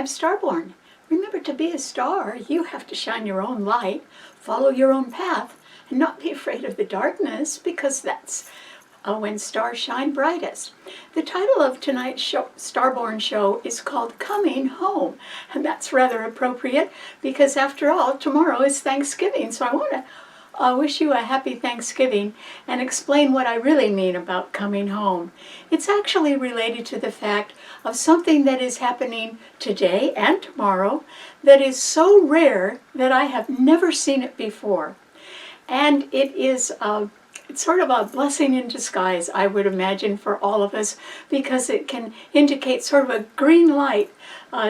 I'm Starborn. Remember, to be a star, you have to shine your own light, follow your own path, and not be afraid of the darkness, because that's when stars shine brightest. The title of tonight's Starborn show is called Coming Home, and that's rather appropriate because, after all, tomorrow is Thanksgiving, so I want to wish you a happy Thanksgiving and explain what I really mean about coming home. It's actually related to the fact of something that is happening today and tomorrow that is so rare that I have never seen it before. And it is it's sort of a blessing in disguise, I would imagine, for all of us, because it can indicate sort of a green light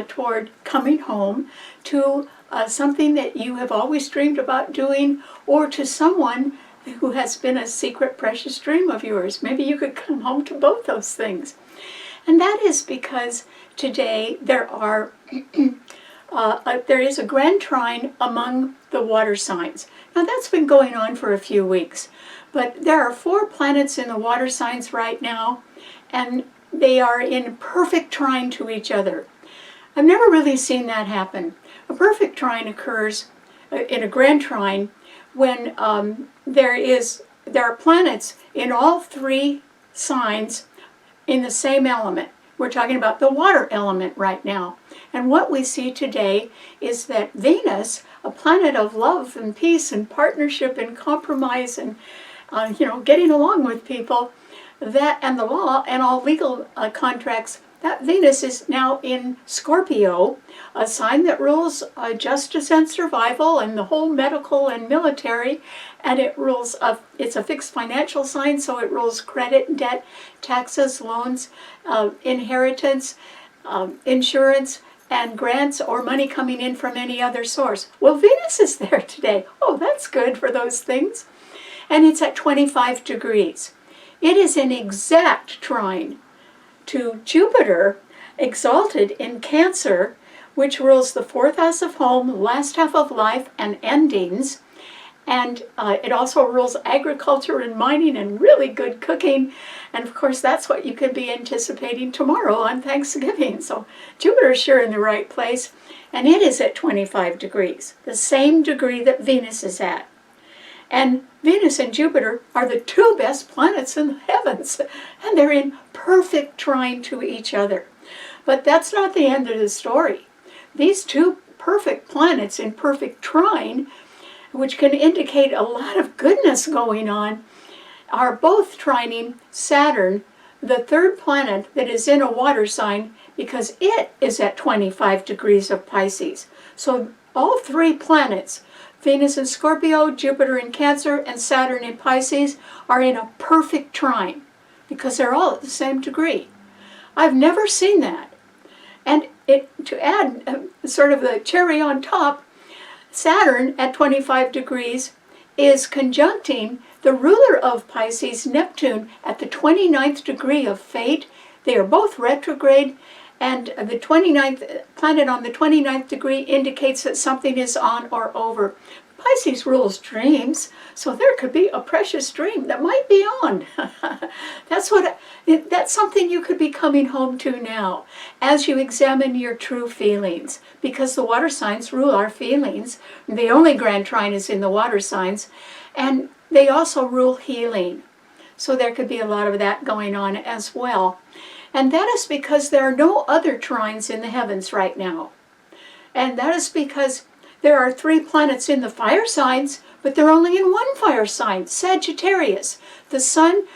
toward coming home to something that you have always dreamed about doing, or to someone who has been a secret, precious dream of yours. Maybe you could come home to both those things. And that is because today there is a grand trine among the water signs. Now, that's been going on for a few weeks, but there are 4 planets in the water signs right now, and they are in perfect trine to each other. I've never really seen that happen. A perfect trine occurs in a grand trine when there are planets in all 3 signs in the same element. We're talking about the water element right now. And what we see today is that Venus, a planet of love and peace and partnership and compromise and getting along with people, that and the law and all legal contracts, that Venus is now in Scorpio, a sign that rules justice and survival and the whole medical and military, and it's a fixed financial sign, so it rules credit, debt, taxes, loans, inheritance, insurance, and grants or money coming in from any other source. Well, Venus is there today. Oh, that's good for those things. And it's at 25 degrees. It is an exact trine to Jupiter, exalted in Cancer, which rules the 4th house of home, last half of life, and endings. And it also rules agriculture and mining and really good cooking. And of course, that's what you could be anticipating tomorrow on Thanksgiving. So Jupiter's sure in the right place. And it is at 25 degrees, the same degree that Venus is at. And Venus and Jupiter are the 2 best planets in the heavens, and they're in perfect trine to each other. But that's not the end of the story. These 2 perfect planets in perfect trine, which can indicate a lot of goodness going on, are both trining Saturn, the 3rd planet that is in a water sign, because it is at 25 degrees of Pisces. So all 3 planets, Venus in Scorpio, Jupiter in Cancer, and Saturn in Pisces, are in a perfect trine because they're all at the same degree. I've never seen that. And to add sort of the cherry on top, Saturn at 25 degrees is conjuncting the ruler of Pisces, Neptune, at the 29th degree of fate. They are both retrograde, and the 29th planet on the 29th degree indicates that something is on or over. Pisces rules dreams, so there could be a precious dream that might be on. That's something you could be coming home to now as you examine your true feelings, because the water signs rule our feelings. The only grand trine is in the water signs, and they also rule healing. So there could be a lot of that going on as well. And that is because there are no other trines in the heavens right now. And that is because there are 3 planets in the fire signs, but they're only in one fire sign, Sagittarius. The Sun,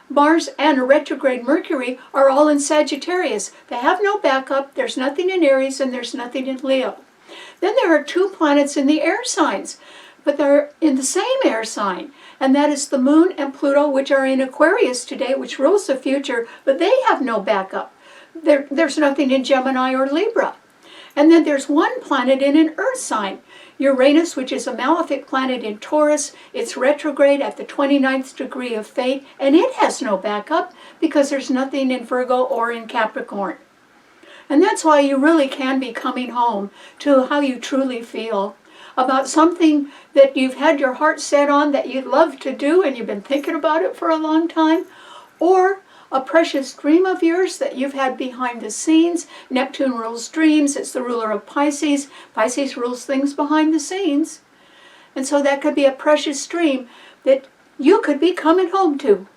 Mars, and a retrograde Mercury are all in Sagittarius. They have no backup. There's nothing in Aries, and there's nothing in Leo. Then there are 2 planets in the air signs, but they're in the same air sign, and that is the Moon and Pluto, which are in Aquarius today, which rules the future, but they have no backup. There's nothing in Gemini or Libra. And then there's 1 planet in an earth sign, Uranus, which is a malefic planet in Taurus. It's retrograde at the 29th degree of fate, and it has no backup because there's nothing in Virgo or in Capricorn. And that's why you really can be coming home to how you truly feel about something that you've had your heart set on that you'd love to do and you've been thinking about it for a long time, or a precious dream of yours that you've had behind the scenes. Neptune rules dreams. It's the ruler of Pisces. Pisces rules things behind the scenes. And so that could be a precious dream that you could be coming home to.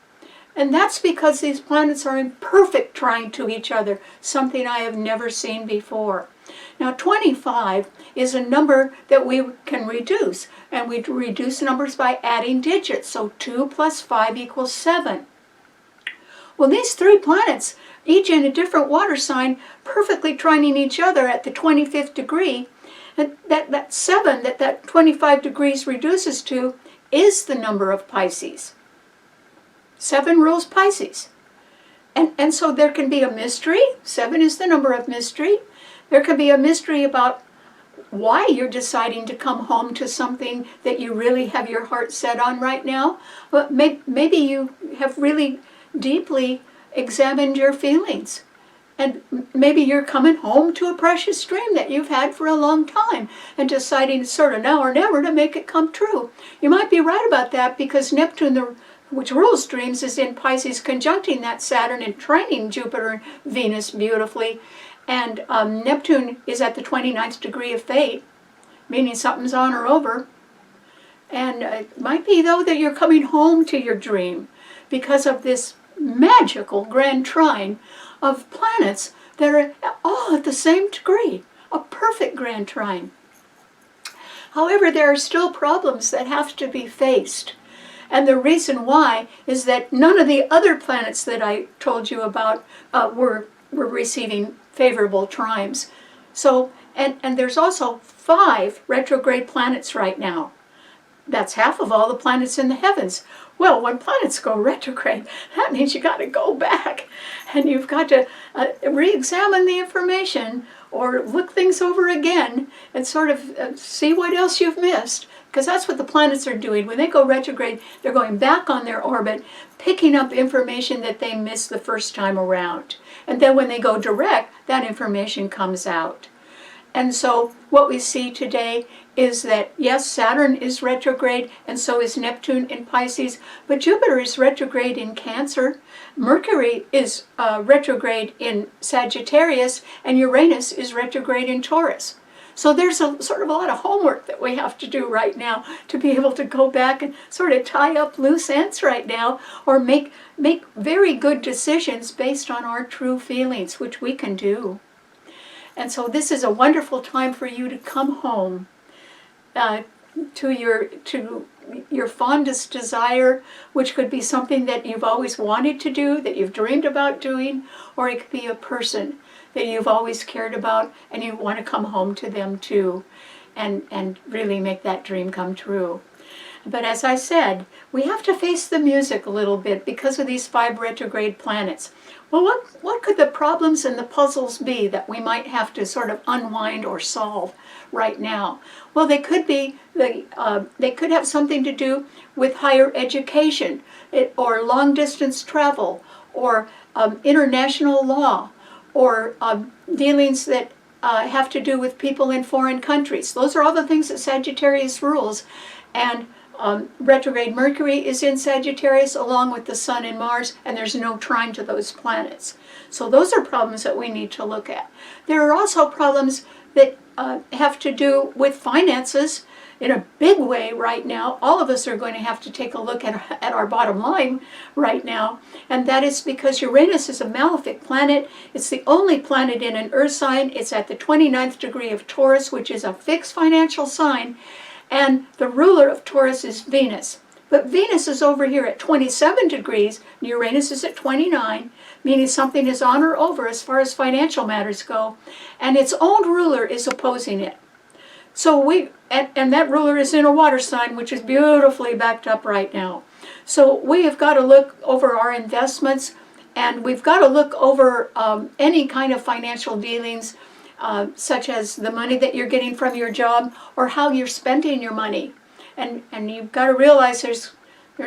And that's because these planets are in perfect trine to each other, something I have never seen before. Now 25 is a number that we can reduce, and we reduce numbers by adding digits. So 2 plus 5 equals 7. Well, these three planets, each in a different water sign, perfectly trining each other at the 25th degree, and that 7 that 25 degrees reduces to is the number of Pisces. 7 rules Pisces. And so there can be a mystery. 7 is the number of mystery. There can be a mystery about why you're deciding to come home to something that you really have your heart set on right now. But maybe you have really deeply examined your feelings. And maybe you're coming home to a precious dream that you've had for a long time and deciding sort of now or never to make it come true. You might be right about that because Neptune, which rules dreams, is in Pisces, conjuncting that Saturn and trining Jupiter and Venus beautifully. And Neptune is at the 29th degree of fate, meaning something's on or over. And it might be, though, that you're coming home to your dream because of this magical grand trine of planets that are all at the same degree, a perfect grand trine. However, there are still problems that have to be faced. And the reason why is that none of the other planets that I told you about were receiving favorable trines. So, and there's also 5 retrograde planets right now. That's half of all the planets in the heavens. Well, when planets go retrograde, that means you got to go back and you've got to re-examine the information or look things over again and sort of see what else you've missed. Because that's what the planets are doing. When they go retrograde, they're going back on their orbit, picking up information that they missed the first time around. And then when they go direct, that information comes out. And so what we see today is that, yes, Saturn is retrograde, and so is Neptune in Pisces, but Jupiter is retrograde in Cancer, Mercury is retrograde in Sagittarius, and Uranus is retrograde in Taurus. So there's a sort of a lot of homework that we have to do right now to be able to go back and sort of tie up loose ends right now, or make very good decisions based on our true feelings, which we can do. And so this is a wonderful time for you to come home to your fondest desire, which could be something that you've always wanted to do, that you've dreamed about doing, or it could be a person that you've always cared about and you want to come home to them too and really make that dream come true. But as I said, we have to face the music a little bit because of these 5 retrograde planets. Well, what could the problems and the puzzles be that we might have to sort of unwind or solve right now? Well, they could have something to do with higher education, or long distance travel, or international law, or dealings that have to do with people in foreign countries. Those are all the things that Sagittarius rules. And retrograde Mercury is in Sagittarius along with the Sun and Mars, and there's no trine to those planets. So those are problems that we need to look at. There are also problems that have to do with finances in a big way right now. All of us are going to have to take a look at our bottom line right now, and that is because Uranus is a malefic planet. It's the only planet in an earth sign. It's at the 29th degree of Taurus, which is a fixed financial sign, and the ruler of Taurus is Venus. But Venus is over here at 27 degrees, and Uranus is at 29, meaning something is on or over as far as financial matters go, and its own ruler is opposing it. So and that ruler is in a water sign, which is beautifully backed up right now. So we have got to look over our investments, and we've got to look over any kind of financial dealings, such as the money that you're getting from your job or how you're spending your money. And you've got to realize there's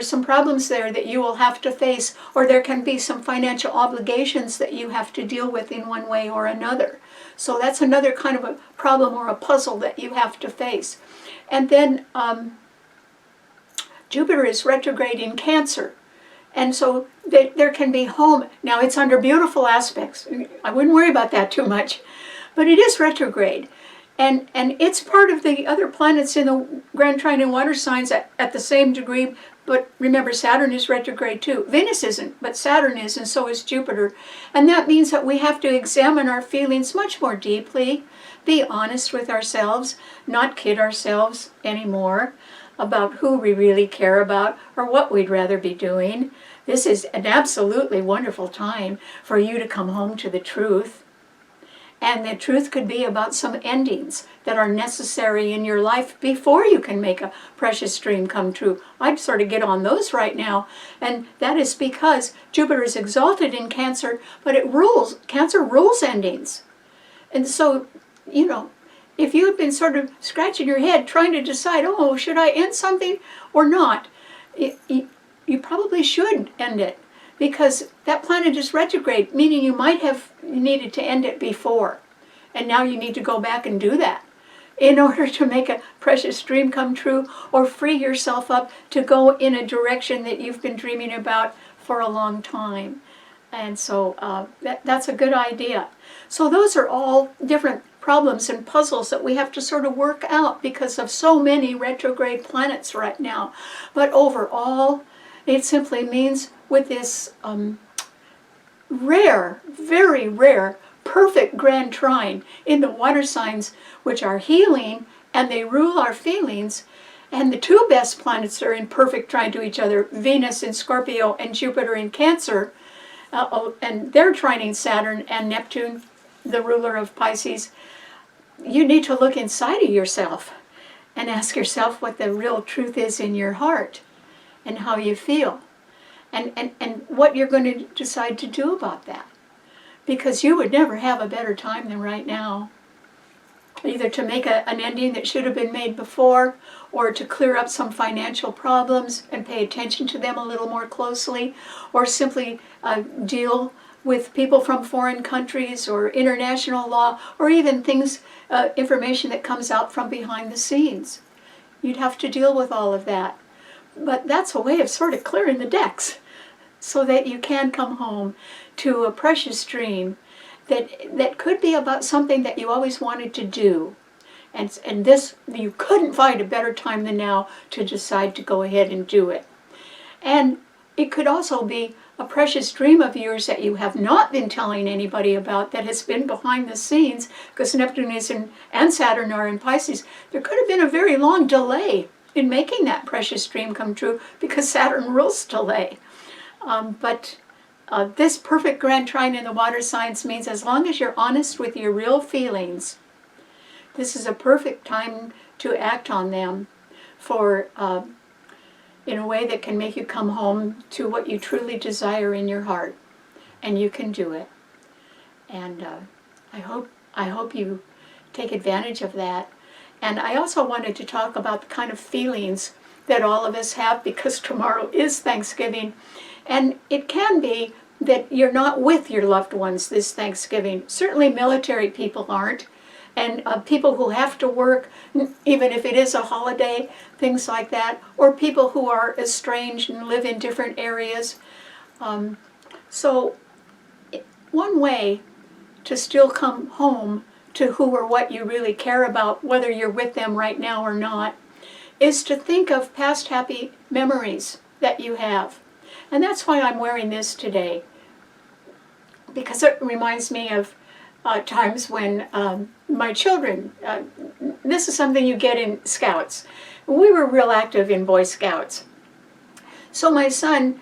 some problems there that you will have to face, or there can be some financial obligations that you have to deal with in one way or another. So that's another kind of a problem or a puzzle that you have to face. And then Jupiter is retrograde in Cancer. And so there can be home. Now it's under beautiful aspects. I wouldn't worry about that too much. But it is retrograde. And it's part of the other planets in the Grand Trine and water signs at the same degree. But remember, Saturn is retrograde too. Venus isn't, but Saturn is, and so is Jupiter. And that means that we have to examine our feelings much more deeply, be honest with ourselves, not kid ourselves anymore about who we really care about or what we'd rather be doing. This is an absolutely wonderful time for you to come home to the truth. And the truth could be about some endings that are necessary in your life before you can make a precious dream come true. I'd sort of get on those right now. And that is because Jupiter is exalted in Cancer, but Cancer rules endings. And so, you know, if you have been sort of scratching your head trying to decide, oh, should I end something or not, you probably should end it, because that planet is retrograde, meaning you might have needed to end it before. And now you need to go back and do that in order to make a precious dream come true or free yourself up to go in a direction that you've been dreaming about for a long time. And so that's a good idea. So those are all different problems and puzzles that we have to sort of work out because of so many retrograde planets right now. But overall, it simply means with this rare, very rare, perfect grand trine in the water signs, which are healing and they rule our feelings, and the two best planets are in perfect trine to each other, Venus in Scorpio and Jupiter in Cancer, and they're trining Saturn and Neptune, the ruler of Pisces. You need to look inside of yourself and ask yourself what the real truth is in your heart and how you feel and what you're going to decide to do about that. Because you would never have a better time than right now, either to make an ending that should have been made before, or to clear up some financial problems and pay attention to them a little more closely, or simply deal with people from foreign countries or international law, or even things, information that comes out from behind the scenes. You'd have to deal with all of that. But that's a way of sort of clearing the decks so that you can come home to a precious dream that could be about something that you always wanted to do. And this, you couldn't find a better time than now to decide to go ahead and do it. And it could also be a precious dream of yours that you have not been telling anybody about, that has been behind the scenes, because Neptune is and Saturn are in Pisces. There could have been a very long delay in making that precious dream come true because Saturn rules delay. But this perfect grand trine in the water signs means as long as you're honest with your real feelings, this is a perfect time to act on them for in a way that can make you come home to what you truly desire in your heart, and you can do it. And I hope you take advantage of that. And I also wanted to talk about the kind of feelings that all of us have, because tomorrow is Thanksgiving, and it can be that you're not with your loved ones this Thanksgiving. Certainly military people aren't, and people who have to work, even if it is a holiday, things like that, or people who are estranged and live in different areas. So one way to still come home to who or what you really care about, whether you're with them right now or not, is to think of past happy memories that you have. And that's why I'm wearing this today, because it reminds me of times when my children, this is something you get in Scouts. We were real active in Boy Scouts. So my son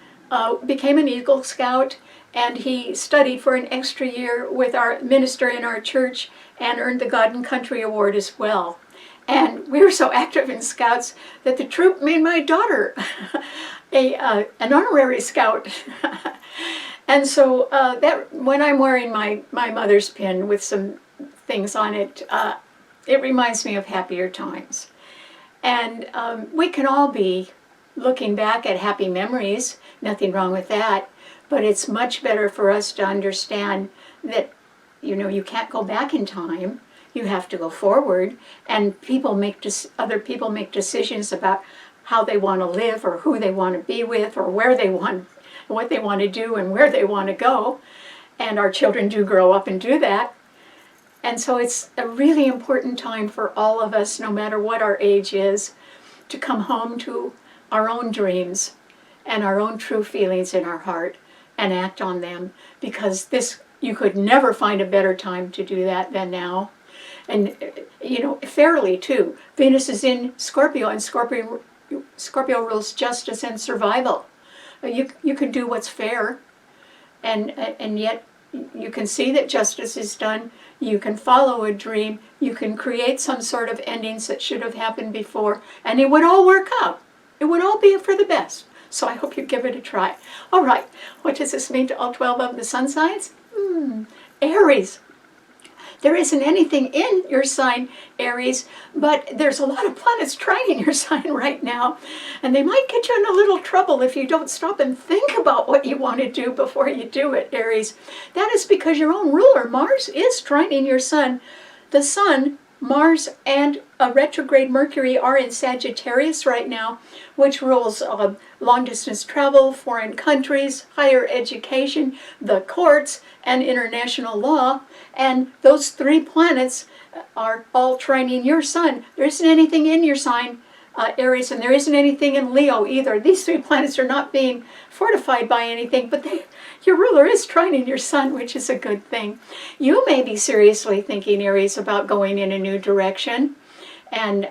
became an Eagle Scout, and he studied for an extra year with our minister in our church and earned the God and Country Award as well. And we were so active in Scouts that the troop made my daughter an honorary Scout. And so that when I'm wearing my mother's pin with some things on it, it reminds me of happier times. And we can all be looking back at happy memories, nothing wrong with that, but it's much better for us to understand that, you know, you can't go back in time. You have to go forward, and other people make decisions about how they want to live or who they want to be with or where they want what they want to do and where they want to go. And our children do grow up and do that. And so it's a really important time for all of us, no matter what our age is, to come home to our own dreams and our own true feelings in our heart and act on them, because you could never find a better time to do that than now. And fairly too. Venus is in Scorpio, and Scorpio rules justice and survival. You can do what's fair, and yet you can see that justice is done. You can follow a dream. You can create some sort of endings that should have happened before, and it would all work out. It would all be for the best. So I hope you give it a try. All right, what does this mean to all 12 of the sun signs? Aries. There isn't anything in your sign, Aries, but there's a lot of planets trining your sign right now, and they might get you in a little trouble if you don't stop and think about what you want to do before you do it, Aries. That is because your own ruler, Mars, is trining your sun. The sun, Mars, and a retrograde Mercury are in Sagittarius right now, which rules long-distance travel, foreign countries, higher education, the courts, and international law. And those three planets are all trining your sun. There isn't anything in your sign, Aries, and there isn't anything in Leo either. These three planets are not being fortified by anything, but your ruler is trining your sun, which is a good thing. You may be seriously thinking, Aries, about going in a new direction. And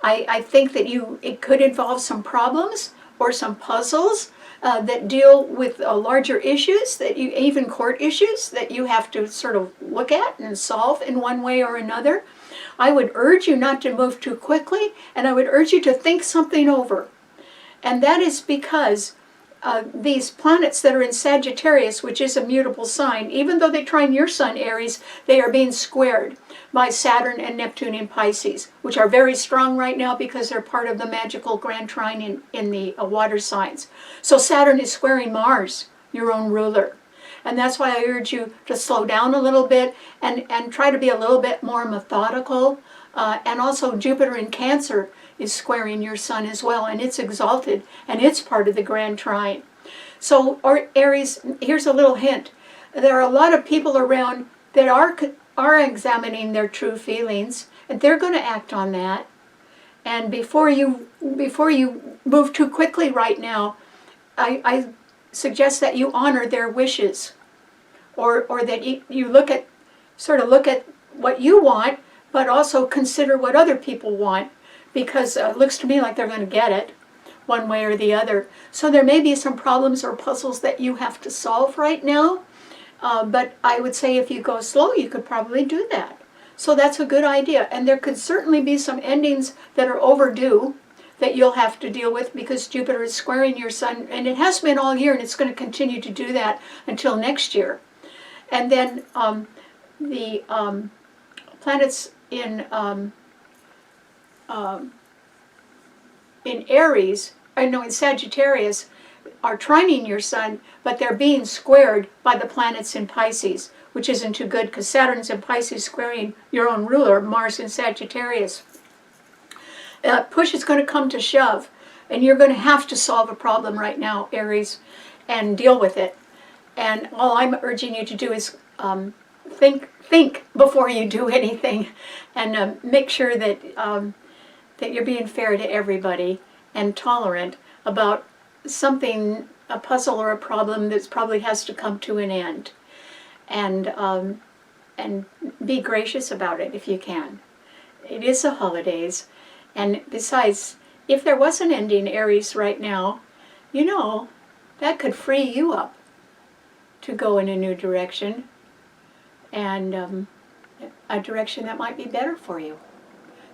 I think that it could involve some problems or some puzzles that deal with larger issues, even court issues, that you have to sort of look at and solve in one way or another. I would urge you not to move too quickly, and I would urge you to think something over. And that is because these planets that are in Sagittarius, which is a mutable sign, even though they trine your sun, Aries, they are being squared by Saturn and Neptune in Pisces, which are very strong right now because they're part of the magical grand trine in the water signs. So Saturn is squaring Mars, your own ruler. And that's why I urge you to slow down a little bit and try to be a little bit more methodical. And also Jupiter in Cancer is squaring your sun as well, and it's exalted, and it's part of the grand trine. So, Aries, here's a little hint. There are a lot of people around that are examining their true feelings, and they're going to act on that. And before you move too quickly right now, I suggest that you honor their wishes, or that you look at what you want, but also consider what other people want, because it looks to me like they're going to get it one way or the other. So there may be some problems or puzzles that you have to solve right now, but I would say if you go slow, you could probably do that. So that's a good idea. And there could certainly be some endings that are overdue that you'll have to deal with, because Jupiter is squaring your sun, and it has been all year, and it's going to continue to do that until next year. And then the planets in in Sagittarius are trining your sun, but they're being squared by the planets in Pisces, which isn't too good because Saturn's in Pisces squaring your own ruler, Mars in Sagittarius. Push is going to come to shove, and you're going to have to solve a problem right now, Aries, and deal with it. And all I'm urging you to do is think before you do anything, and make sure that that you're being fair to everybody and tolerant about something, a puzzle or a problem that probably has to come to an end. And be gracious about it if you can. It is the holidays, and besides, if there was an ending, Aries, right now, that could free you up to go in a new direction, and a direction that might be better for you.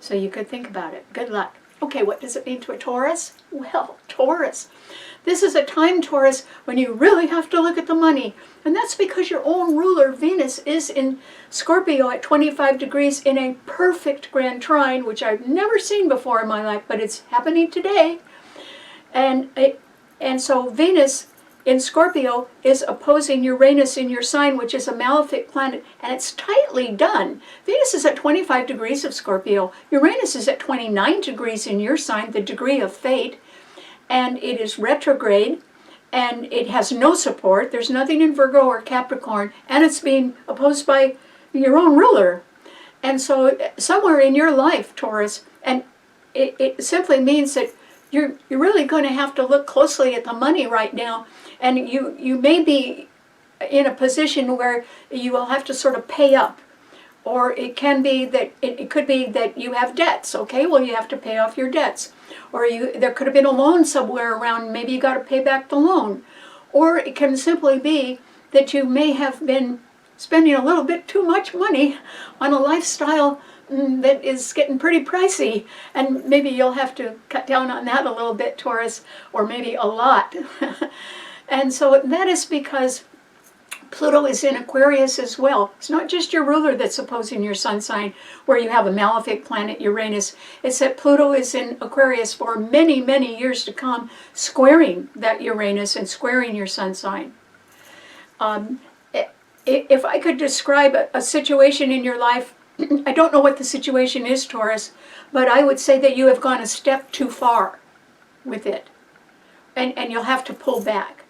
So you could think about it. Good luck. Okay, what does it mean to a Taurus? Well, Taurus. This is a time, Taurus, when you really have to look at the money. And that's because your own ruler, Venus, is in Scorpio at 25 degrees in a perfect grand trine, which I've never seen before in my life, but it's happening today. And so Venus in Scorpio is opposing Uranus in your sign, which is a malefic planet, and it's tightly done. Venus is at 25 degrees of Scorpio. Uranus is at 29 degrees in your sign, the degree of fate, and it is retrograde, and it has no support. There's nothing in Virgo or Capricorn, and it's being opposed by your own ruler. And so somewhere in your life, Taurus, and it simply means that you're really going to have to look closely at the money right now, and you may be in a position where you will have to sort of pay up. Or it can be that it could be that you have debts. Okay, well, you have to pay off your debts. Or there could have been a loan somewhere around, maybe you got to pay back the loan. Or it can simply be that you may have been spending a little bit too much money on a lifestyle that is getting pretty pricey, and maybe you'll have to cut down on that a little bit, Taurus, or maybe a lot. And so that is because Pluto is in Aquarius as well. It's not just your ruler that's opposing your sun sign, where you have a malefic planet, Uranus. It's that Pluto is in Aquarius for many, many years to come, squaring that Uranus and squaring your sun sign. If I could describe a situation in your life, I don't know what the situation is, Taurus, but I would say that you have gone a step too far with it. And you'll have to pull back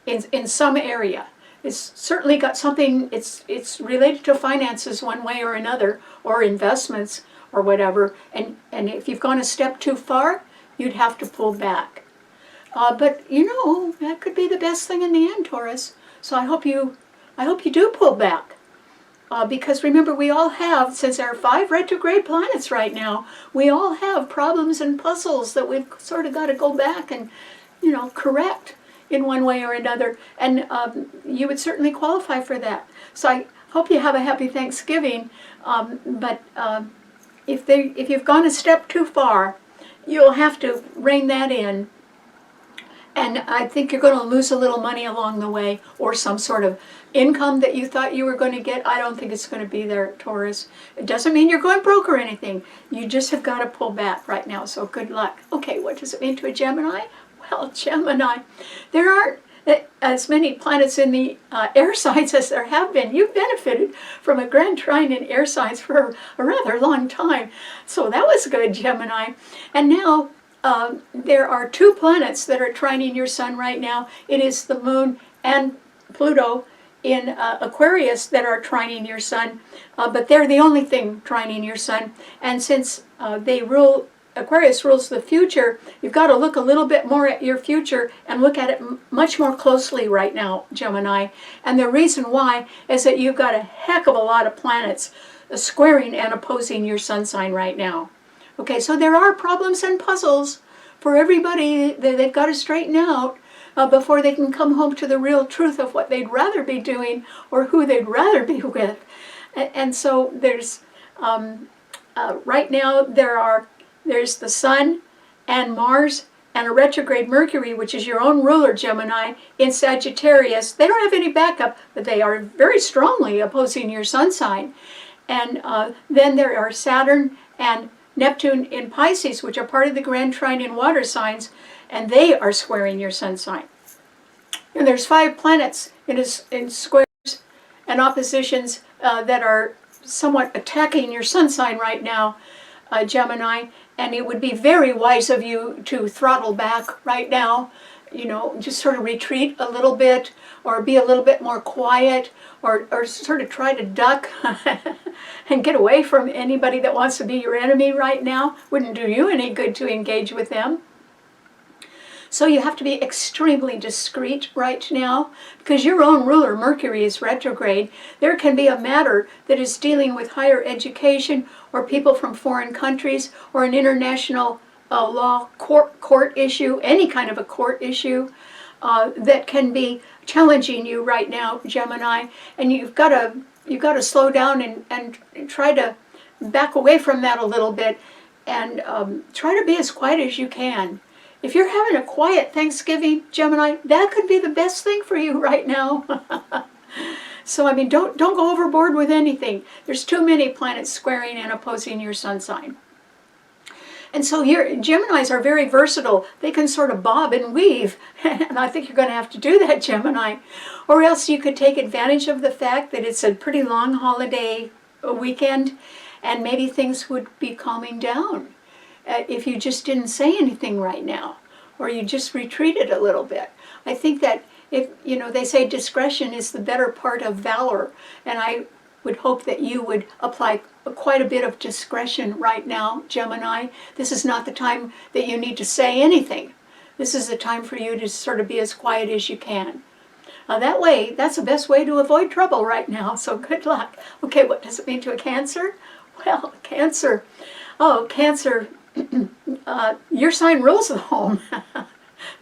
in some area. It's certainly got something, it's related to finances one way or another, or investments or whatever, and if you've gone a step too far, you'd have to pull back. But you know, that could be the best thing in the end, Taurus. So I hope you do pull back. Because remember, we all have, since there are 5 retrograde planets right now, we all have problems and puzzles that we've sort of got to go back and, correct in one way or another, and you would certainly qualify for that. So I hope you have a happy Thanksgiving, but if you've gone a step too far, you'll have to rein that in, and I think you're going to lose a little money along the way, or some sort of income that you thought you were going to get. I don't think it's going to be there, Taurus. It doesn't mean you're going broke or anything. You just have got to pull back right now, so good luck. Okay, what does it mean to a Gemini? Well, Gemini, there aren't as many planets in the air signs as there have been. You've benefited from a grand trine in air signs for a rather long time. So that was good, Gemini. And now there are 2 planets that are trining your sun right now. It is the moon and Pluto in Aquarius that are trining your sun. But they're the only thing trining your sun. And since Aquarius rules the future, you've got to look a little bit more at your future and look at it much more closely right now, Gemini. And the reason why is that you've got a heck of a lot of planets squaring and opposing your sun sign right now. Okay, so there are problems and puzzles for everybody that they've got to straighten out before they can come home to the real truth of what they'd rather be doing or who they'd rather be with. And so there's, right now there's the Sun and Mars and a retrograde Mercury, which is your own ruler, Gemini, in Sagittarius. They don't have any backup, but they are very strongly opposing your sun sign. And then there are Saturn and Neptune in Pisces, which are part of the grand trine in water signs, and they are squaring your sun sign. And there's 5 planets in squares and oppositions that are somewhat attacking your sun sign right now, Gemini. And it would be very wise of you to throttle back right now, just sort of retreat a little bit, or be a little bit more quiet, or sort of try to duck and get away from anybody that wants to be your enemy right now. Wouldn't do you any good to engage with them. So you have to be extremely discreet right now, because your own ruler, Mercury, is retrograde. There can be a matter that is dealing with higher education, or people from foreign countries, or an international law court issue, any kind of a court issue that can be challenging you right now, Gemini. And you've got to slow down and try to back away from that a little bit, and try to be as quiet as you can. If you're having a quiet Thanksgiving, Gemini, that could be the best thing for you right now. So, I mean, don't go overboard with anything. There's too many planets squaring and opposing your sun sign. And so Geminis are very versatile. They can sort of bob and weave. And I think you're going to have to do that, Gemini. Or else you could take advantage of the fact that it's a pretty long holiday weekend, and maybe things would be calming down if you just didn't say anything right now, or you just retreated a little bit. I think that if, they say discretion is the better part of valor, and I would hope that you would apply quite a bit of discretion right now, Gemini. This is not the time that you need to say anything. This is the time for you to sort of be as quiet as you can. That way, that's the best way to avoid trouble right now, so good luck. Okay, what does it mean to a Cancer? Well, Cancer. Oh, Cancer, your sign rules the home.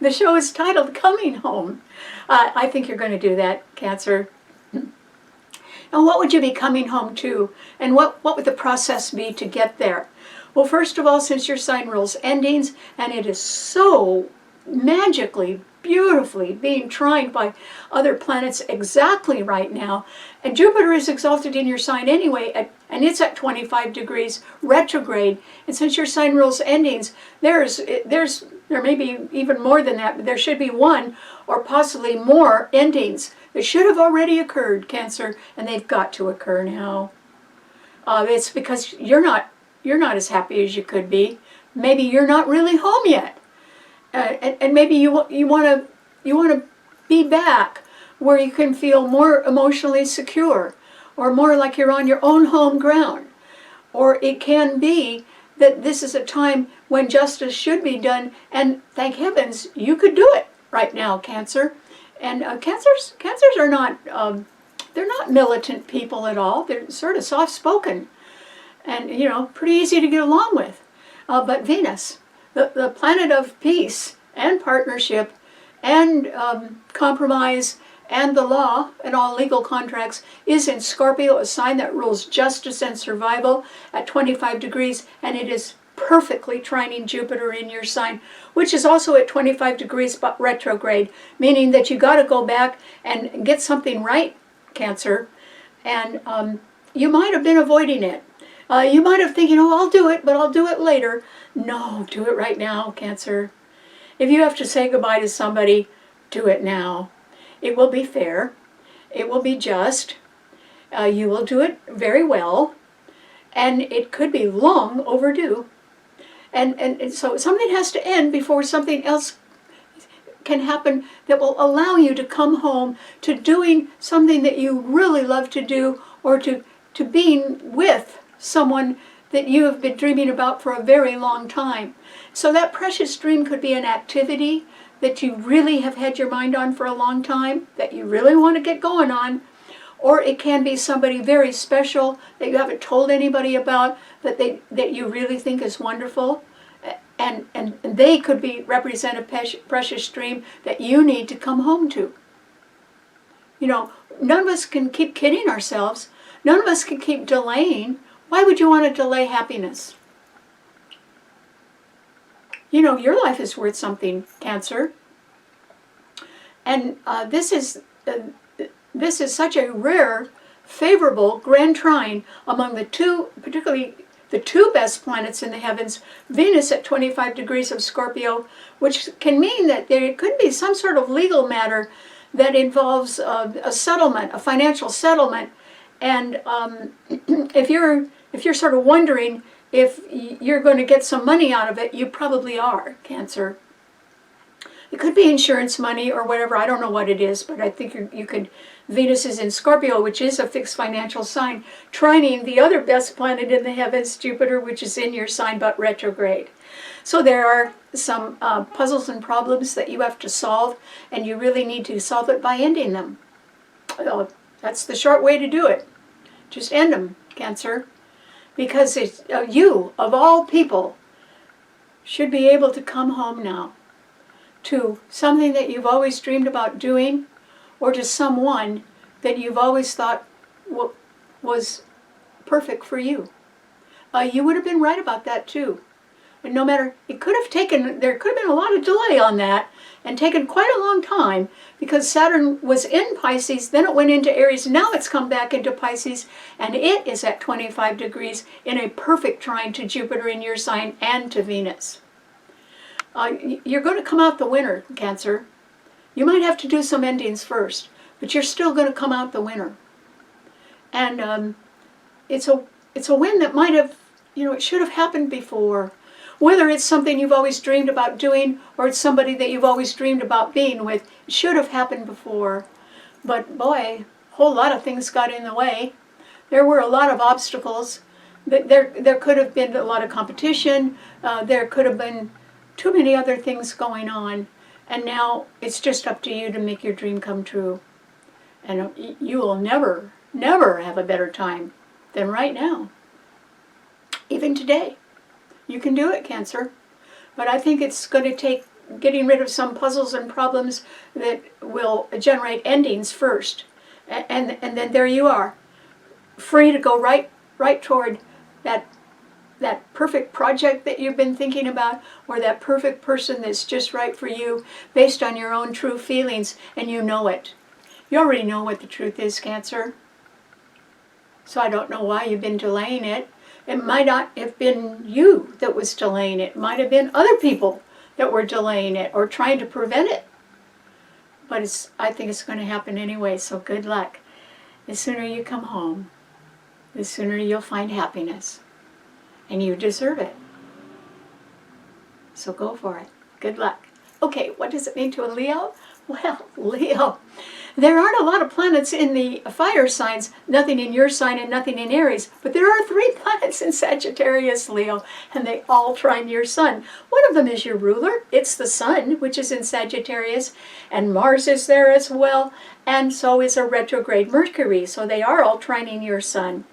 The show is titled Coming Home. I think you're going to do that, Cancer. And what would you be coming home to? And what would the process be to get there? Well, first of all, since your sign rules endings, and it is so magically, beautifully being trined by other planets exactly right now, and Jupiter is exalted in your sign anyway, and it's at 25 degrees retrograde, and since your sign rules endings, there may be even more than that, but there should be one or possibly more endings that should have already occurred, Cancer, and they've got to occur now. It's because you're not as happy as you could be. Maybe you're not really home yet. And maybe you want to be back where you can feel more emotionally secure, or more like you're on your own home ground. Or it can be that this is a time when justice should be done, and thank heavens you could do it right now, Cancer. And cancers are not they're not militant people at all. They're sort of soft-spoken, and pretty easy to get along with. But Venus, the planet of peace and partnership and compromise and the law and all legal contracts, is in Scorpio, a sign that rules justice and survival at 25 degrees, and it is perfectly trining Jupiter in your sign, which is also at 25 degrees but retrograde, meaning that you got to go back and get something right, Cancer, and you might have been avoiding it. You might have thinking, oh, I'll do it, but I'll do it later. No, do it right now, Cancer. If you have to say goodbye to somebody, do it now. It will be fair. It will be just. You will do it very well, and it could be long overdue. And so something has to end before something else can happen that will allow you to come home to doing something that you really love to do, or to being with someone that you have been dreaming about for a very long time. So that precious dream could be an activity that you really have had your mind on for a long time, that you really want to get going on, or it can be somebody very special that you haven't told anybody about, that you really think is wonderful, and they could represent a precious dream that you need to come home to. None of us can keep kidding ourselves. None of us can keep delaying. Why would you want to delay happiness? Your life is worth something, Cancer. And this is such a rare, favorable grand trine among the two, particularly the two best planets in the heavens, Venus at 25 degrees of Scorpio, which can mean that there could be some sort of legal matter that involves a settlement, a financial settlement. And if you're sort of wondering if you're going to get some money out of it, you probably are, Cancer. It could be insurance money or whatever. I don't know what it is, but I think you could. Venus is in Scorpio, which is a fixed financial sign, trining the other best planet in the heavens, Jupiter, which is in your sign but retrograde. So there are some puzzles and problems that you have to solve, and you really need to solve it by ending them. That's the short way to do it. Just end them, Cancer. Because you, of all people, should be able to come home now to something that you've always dreamed about doing, or to someone that you've always thought was perfect for you. You would have been right about that too. And no matter, there could have been a lot of delay on that, and taken quite a long time, because Saturn was in Pisces, then it went into Aries, now it's come back into Pisces, and it is at 25 degrees in a perfect trine to Jupiter in your sign and to Venus. You're going to come out the winner, Cancer. You might have to do some endings first, but you're still going to come out the winner. And it's a win that might have, it should have happened before. Whether it's something you've always dreamed about doing or it's somebody that you've always dreamed about being with, it should have happened before. But boy, a whole lot of things got in the way. There were a lot of obstacles. There could have been a lot of competition. There could have been too many other things going on. And now it's just up to you to make your dream come true. And you will never, never have a better time than right now. Even today. You can do it, Cancer. But I think it's going to take getting rid of some puzzles and problems that will generate endings first. And then there you are, free to go right toward that perfect project that you've been thinking about, or that perfect person that's just right for you based on your own true feelings, and you know it. You already know what the truth is, Cancer. So I don't know why you've been delaying it. It might not have been you that was delaying it. It might have been other people that were delaying it or trying to prevent it. But I think it's going to happen anyway, so good luck. The sooner you come home, the sooner you'll find happiness. And you deserve it. So go for it. Good luck. Okay, what does it mean to a Leo? Well, Leo, there aren't a lot of planets in the fire signs, nothing in your sign and nothing in Aries, but there are 3 planets in Sagittarius, Leo, and they all trine your sun. One of them is your ruler. It's the sun, which is in Sagittarius, and Mars is there as well, and so is a retrograde Mercury, so they are all trining your sun.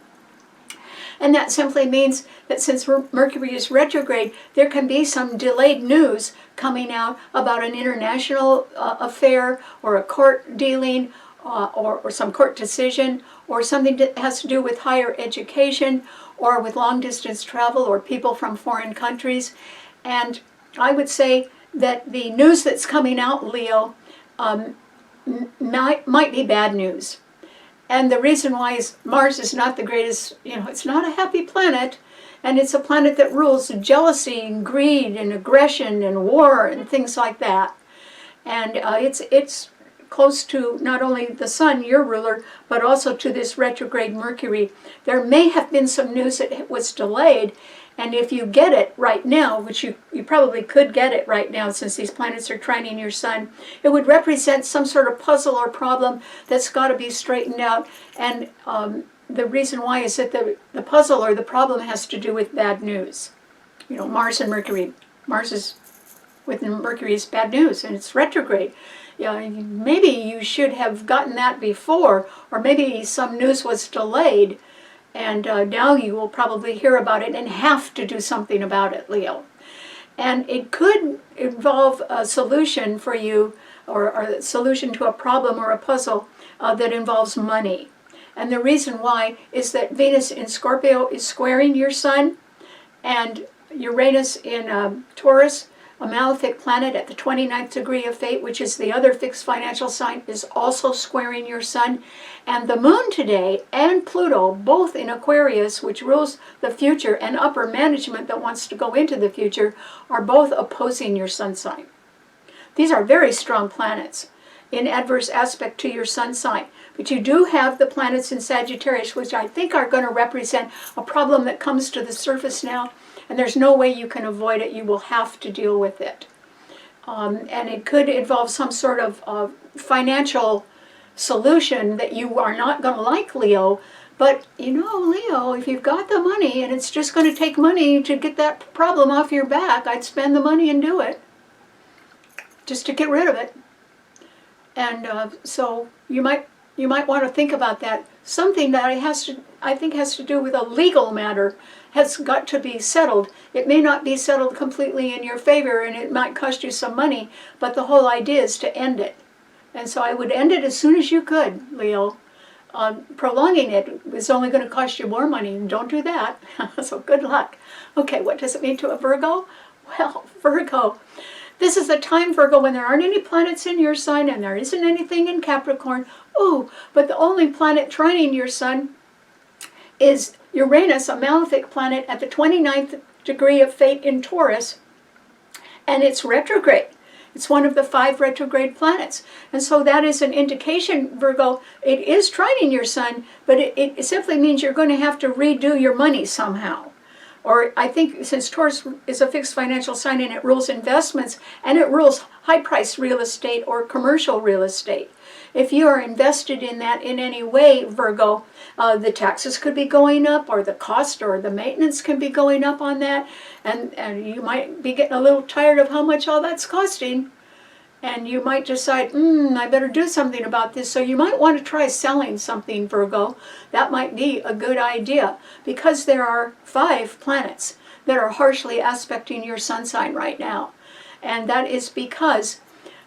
And that simply means that since Mercury is retrograde, there can be some delayed news coming out about an international affair or a court dealing or some court decision or something that has to do with higher education or with long distance travel or people from foreign countries. And I would say that the news that's coming out, Leo, might be bad news. And the reason why is Mars is not the greatest, it's not a happy planet, and it's a planet that rules jealousy and greed and aggression and war and things like that. And it's close to not only the sun, your ruler, but also to this retrograde Mercury. There may have been some news that was delayed, and if you get it right now, which you probably could get it right now since these planets are trining your sun, it would represent some sort of puzzle or problem that's got to be straightened out. And the reason why is that the puzzle or the problem has to do with bad news. Mars and Mercury. Mars is with Mercury is bad news, and it's retrograde. Maybe you should have gotten that before, or maybe some news was delayed. And now you will probably hear about it and have to do something about it, Leo. And it could involve a solution for you, or a solution to a problem or a puzzle that involves money. And the reason why is that Venus in Scorpio is squaring your sun, and Uranus in Taurus, a malefic planet at the 29th degree of fate, which is the other fixed financial sign, is also squaring your sun. And the moon today and Pluto, both in Aquarius, which rules the future, and upper management that wants to go into the future, are both opposing your sun sign. These are very strong planets in adverse aspect to your sun sign. But you do have the planets in Sagittarius, which I think are going to represent a problem that comes to the surface now. And there's no way you can avoid it. You will have to deal with it. And it could involve some sort of financial solution that you are not going to like, Leo. But, Leo, if you've got the money and it's just going to take money to get that problem off your back, I'd spend the money and do it. Just to get rid of it. And so you might want to think about that. Something that I think has to do with a legal matter has got to be settled. It may not be settled completely in your favor, and it might cost you some money, but the whole idea is to end it. And so I would end it as soon as you could, Leo. Prolonging it is only going to cost you more money, and don't do that. So good luck. Okay, what does it mean to a Virgo? Well, Virgo, this is the time, Virgo, when there aren't any planets in your sign and there isn't anything in Capricorn. Oh, but the only planet trining your sun is Uranus, a malefic planet at the 29th degree of fate in Taurus, and it's retrograde. It's one of the 5 retrograde planets. And so that is an indication, Virgo, it is trining your sun, but it simply means you're going to have to redo your money somehow. Or I think since Taurus is a fixed financial sign and it rules investments and it rules high-priced real estate or commercial real estate, if you are invested in that in any way, Virgo, the taxes could be going up, or the cost or the maintenance can be going up on that, and you might be getting a little tired of how much all that's costing. And you might decide, I better do something about this. So you might want to try selling something, Virgo. That might be a good idea, because there are 5 planets that are harshly aspecting your sun sign right now. And that is because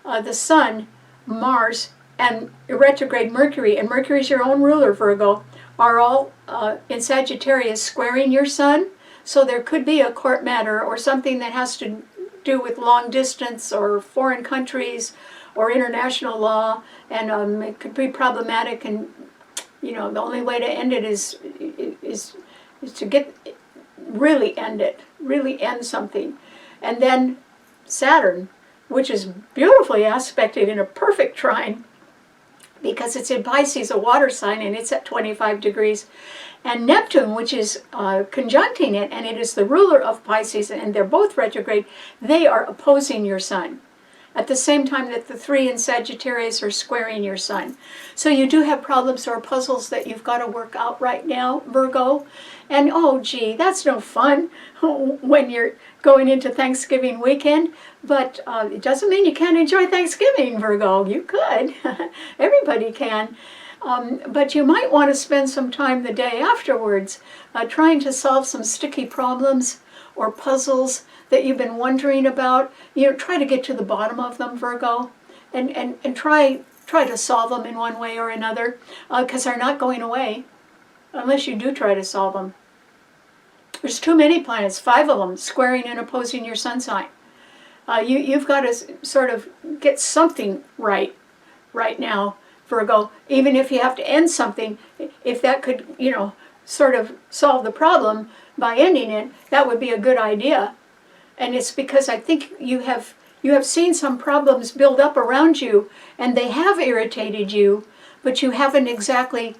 the Sun, Mars, and retrograde Mercury, and Mercury's your own ruler, Virgo, are all in Sagittarius squaring your Sun. So there could be a court matter or something that has to do with long distance or foreign countries or international law, and it could be problematic, and the only way to end it is to really end something. And then Saturn, which is beautifully aspected in a perfect trine because it's in Pisces, a water sign, and it's at 25 degrees. And Neptune, which is conjuncting it, and it is the ruler of Pisces, and they're both retrograde, they are opposing your Sun at the same time that the 3 in Sagittarius are squaring your Sun. So you do have problems or puzzles that you've got to work out right now, Virgo. And oh gee, that's no fun when you're going into Thanksgiving weekend. But it doesn't mean you can't enjoy Thanksgiving, Virgo. You could. Everybody can. But you might want to spend some time the day afterwards trying to solve some sticky problems or puzzles that you've been wondering about. Try to get to the bottom of them, Virgo, and try to solve them in one way or another, because they're not going away unless you do try to solve them. There's too many planets, 5 of them, squaring and opposing your sun sign. You've got to sort of get something right now, Virgo. Even if you have to end something, if that could, sort of solve the problem by ending it, that would be a good idea. And it's because I think you have seen some problems build up around you, and they have irritated you, but you haven't exactly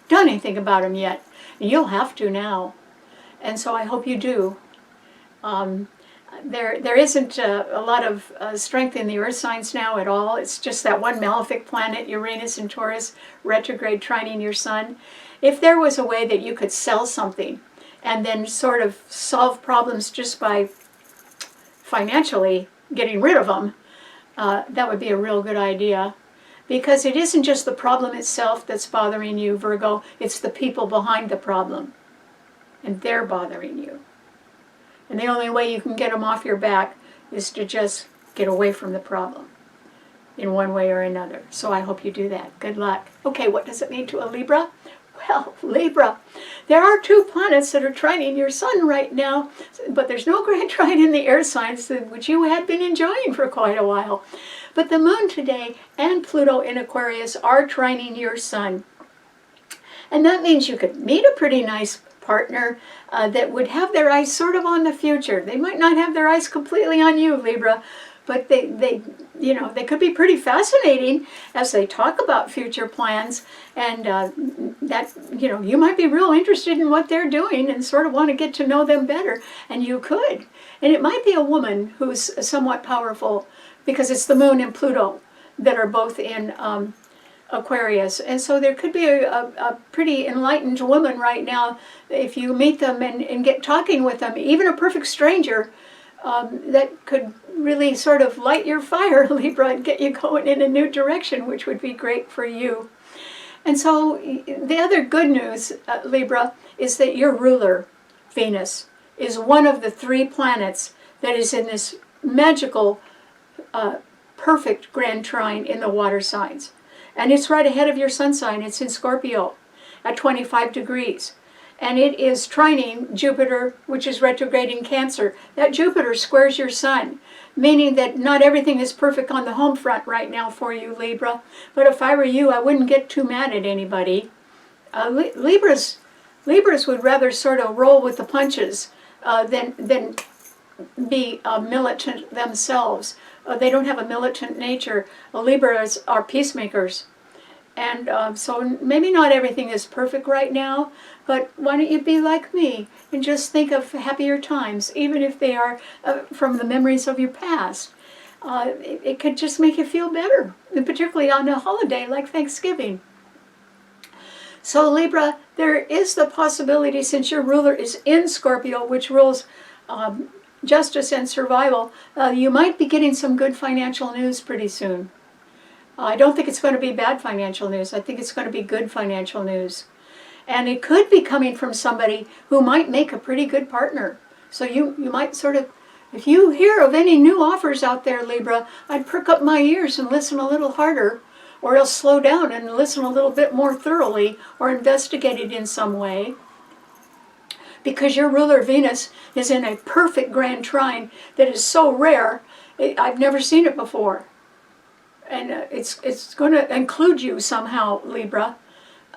done anything about them yet. You'll have to now. And so I hope you do. There isn't a lot of strength in the earth signs now at all. It's just that one malefic planet, Uranus in Taurus, retrograde trining your Sun. If there was a way that you could sell something and then sort of solve problems just by financially getting rid of them, that would be a real good idea. Because it isn't just the problem itself that's bothering you, Virgo, it's the people behind the problem. And they're bothering you. And the only way you can get them off your back is to just get away from the problem in one way or another. So I hope you do that. Good luck. Okay, what does it mean to a Libra? Well, Libra, there are 2 planets that are trining your Sun right now, but there's no grand trine in the air signs, which you had been enjoying for quite a while. But the Moon today and Pluto in Aquarius are trining your Sun. And that means you could meet a pretty nice partner that would have their eyes sort of on the future. They might not have their eyes completely on you, Libra, but they could be pretty fascinating as they talk about future plans, and that you might be real interested in what they're doing and sort of want to get to know them better, and you could. And it might be a woman who's somewhat powerful, because it's the Moon and Pluto that are both in Aquarius. And so there could be a pretty enlightened woman right now, if you meet them and get talking with them, even a perfect stranger, that could really sort of light your fire, Libra, and get you going in a new direction, which would be great for you. And so the other good news, Libra, is that your ruler, Venus, is one of the 3 planets that is in this magical, perfect grand trine in the water signs. And it's right ahead of your sun sign. It's in Scorpio at 25 degrees. And it is trining Jupiter, which is retrograde in Cancer. That Jupiter squares your Sun, meaning that not everything is perfect on the home front right now for you, Libra. But if I were you, I wouldn't get too mad at anybody. Libras would rather sort of roll with the punches than be militant themselves. They don't have a militant nature. Libras are peacemakers. And so maybe not everything is perfect right now, but why don't you be like me and just think of happier times, even if they are from the memories of your past. It could just make you feel better, and particularly on a holiday like Thanksgiving. So Libra, there is the possibility, since your ruler is in Scorpio, which rules justice and survival, you might be getting some good financial news pretty soon. I don't think it's going to be bad financial news. I think it's going to be good financial news. And it could be coming from somebody who might make a pretty good partner. So you might sort of, if you hear of any new offers out there, Libra, I'd perk up my ears and listen a little harder, or else slow down and listen a little bit more thoroughly, or investigate it in some way. Because your ruler Venus is in a perfect grand trine that is so rare, I've never seen it before. And it's going to include you somehow, Libra.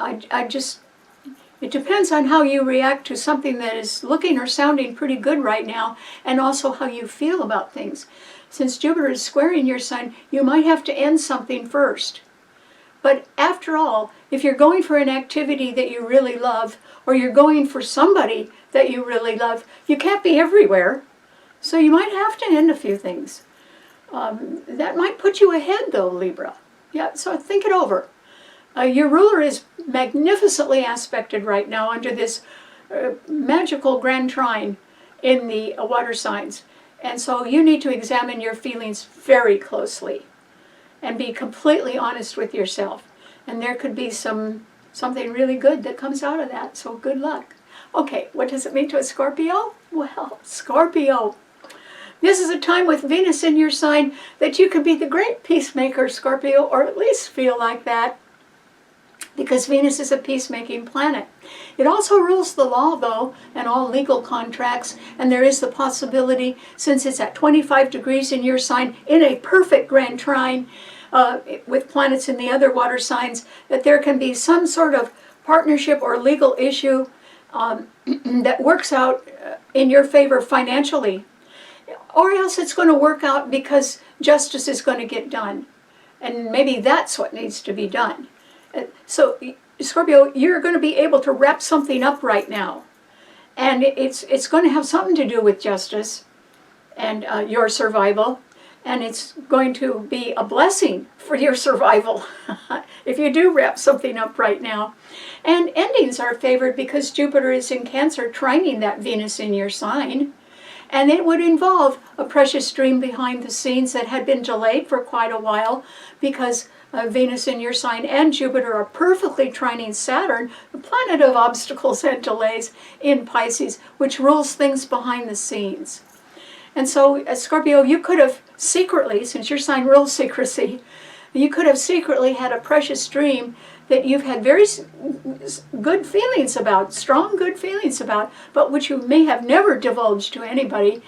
It depends on how you react to something that is looking or sounding pretty good right now, and also how you feel about things. Since Jupiter is squaring your sign, you might have to end something first. But after all, if you're going for an activity that you really love, or you're going for somebody that you really love, you can't be everywhere. So you might have to end a few things. That might put you ahead, though, Libra. Yeah, so think it over. Your ruler is magnificently aspected right now under this magical grand trine in the water signs. And so you need to examine your feelings very closely and be completely honest with yourself. And there could be something really good that comes out of that, so good luck. Okay, what does it mean to a Scorpio? Well, Scorpio. This is a time with Venus in your sign that you can be the great peacemaker, Scorpio, or at least feel like that, because Venus is a peacemaking planet. It also rules the law, though, and all legal contracts, and there is the possibility, since it's at 25 degrees in your sign, in a perfect grand trine with planets in the other water signs, that there can be some sort of partnership or legal issue that works out in your favor financially. Or else it's going to work out because justice is going to get done. And maybe that's what needs to be done. So, Scorpio, you're going to be able to wrap something up right now. And it's going to have something to do with justice and your survival. And it's going to be a blessing for your survival if you do wrap something up right now. And endings are favored because Jupiter is in Cancer, trining that Venus in your sign. And it would involve a precious dream behind the scenes that had been delayed for quite a while because Venus in your sign and Jupiter are perfectly trining Saturn, the planet of obstacles and delays in Pisces, which rules things behind the scenes. And so, Scorpio, you could have secretly, since your sign rules secrecy, you could have secretly had a precious dream that you've had very good feelings about, strong good feelings about, but which you may have never divulged to anybody.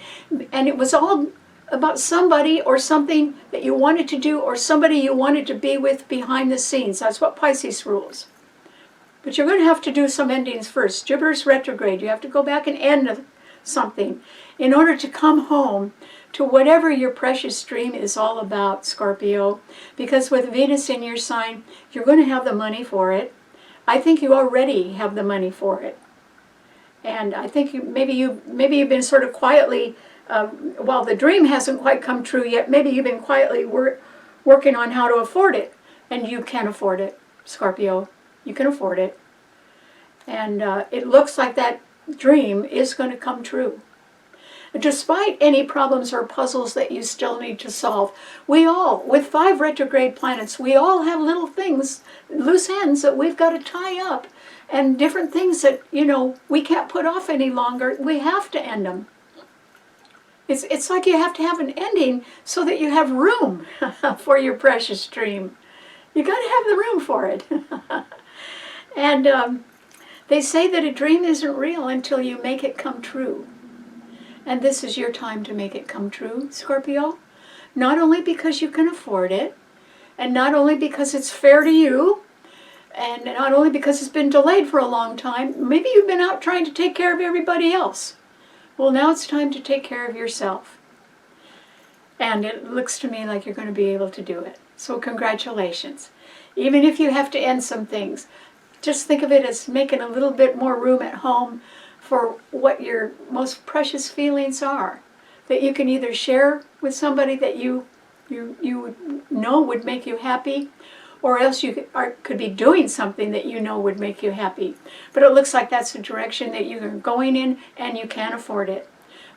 And it was all about somebody or something that you wanted to do or somebody you wanted to be with behind the scenes. That's what Pisces rules. But you're going to have to do some endings first. Jupiter's retrograde. You have to go back and end something in order to come home to whatever your precious dream is all about, Scorpio. Because with Venus in your sign, you're going to have the money for it. I think you already have the money for it. And I think maybe you've been sort of quietly, while the dream hasn't quite come true yet, maybe you've been quietly working on how to afford it. And you can afford it, Scorpio. You can afford it. And it looks like that dream is going to come true. Despite any problems or puzzles that you still need to solve, we all, with 5 retrograde planets, we all have little things, loose ends that we've got to tie up, and different things that, we can't put off any longer. We have to end them. It's like you have to have an ending so that you have room for your precious dream. You got to have the room for it. And they say that a dream isn't real until you make it come true. And this is your time to make it come true, Scorpio. Not only because you can afford it, and not only because it's fair to you, and not only because it's been delayed for a long time. Maybe you've been out trying to take care of everybody else. Well, now it's time to take care of yourself. And it looks to me like you're going to be able to do it. So congratulations. even if you have to end some things. Just think of it as making a little bit more room at home for what your most precious feelings are, that you can either share with somebody that you know would make you happy, or else you could be doing something that you know would make you happy. But it looks like that's the direction that you're going in, and you can't afford it.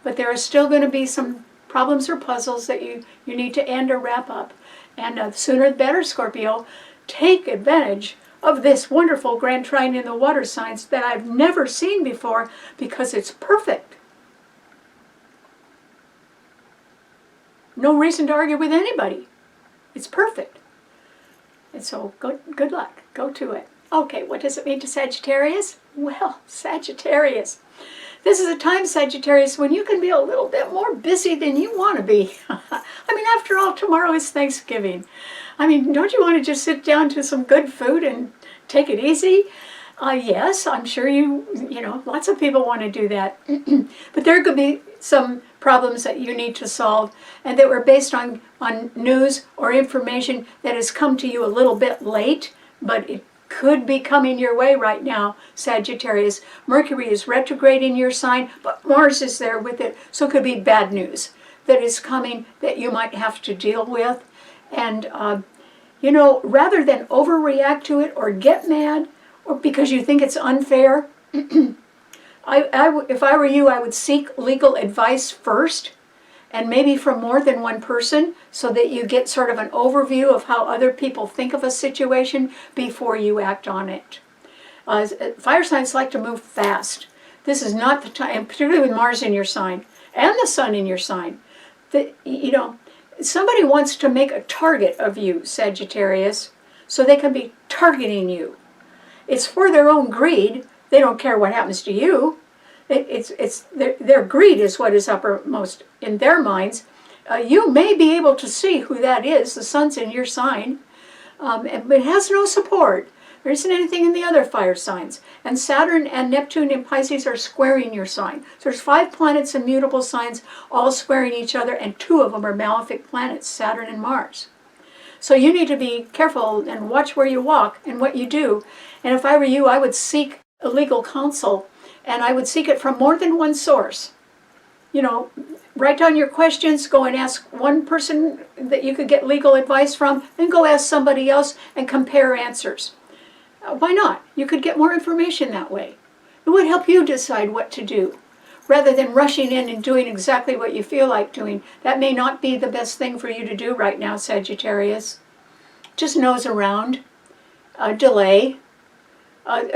But there are still going to be some problems or puzzles that you need to end or wrap up. And the sooner the better, Scorpio. Take advantage of this wonderful Grand Trine in the water signs that I've never seen before, because it's perfect. No reason to argue with anybody. It's perfect. And so good luck. Go to it. Okay, what does it mean to Sagittarius? Well, Sagittarius. This is a time, Sagittarius, when you can be a little bit more busy than you want to be. I mean, after all, tomorrow is Thanksgiving. I mean, don't you want to just sit down to some good food and take it easy? Yes, I'm sure you know, lots of people want to do that. But there could be some problems that you need to solve, and that were based on news or information that has come to you a little bit late, but it could be coming your way right now, Sagittarius. Mercury is retrograde in your sign, but Mars is there with it, so it could be bad news that is coming that you might have to deal with. And, you know, rather than overreact to it or get mad, or because you think it's unfair, if I were you, I would seek legal advice first, and maybe from more than one person, so that you get sort of an overview of how other people think of a situation before you act on it. Fire signs like to move fast. This is not the time, particularly with Mars in your sign and the Sun in your sign, that, you know, somebody wants to make a target of you, Sagittarius, so they can be targeting you. It's for their own greed. They don't care what happens to you. It's their greed is what is uppermost in their minds. You may be able to see who that is. The Sun's in your sign, but it has no support. There isn't anything in the other fire signs. And Saturn and Neptune in Pisces are squaring your sign. So there's 5 planets in mutable signs all squaring each other, and 2 of them are malefic planets, Saturn and Mars. So you need to be careful and watch where you walk and what you do. And if I were you, I would seek a legal counsel, and I would seek it from more than one source. You know, write down your questions, go and ask one person that you could get legal advice from, then go ask somebody else and compare answers. Why not? You could get more information that way. It would help you decide what to do, rather than rushing in and doing exactly what you feel like doing. That may not be the best thing for you to do right now, Sagittarius. Just nose around, delay.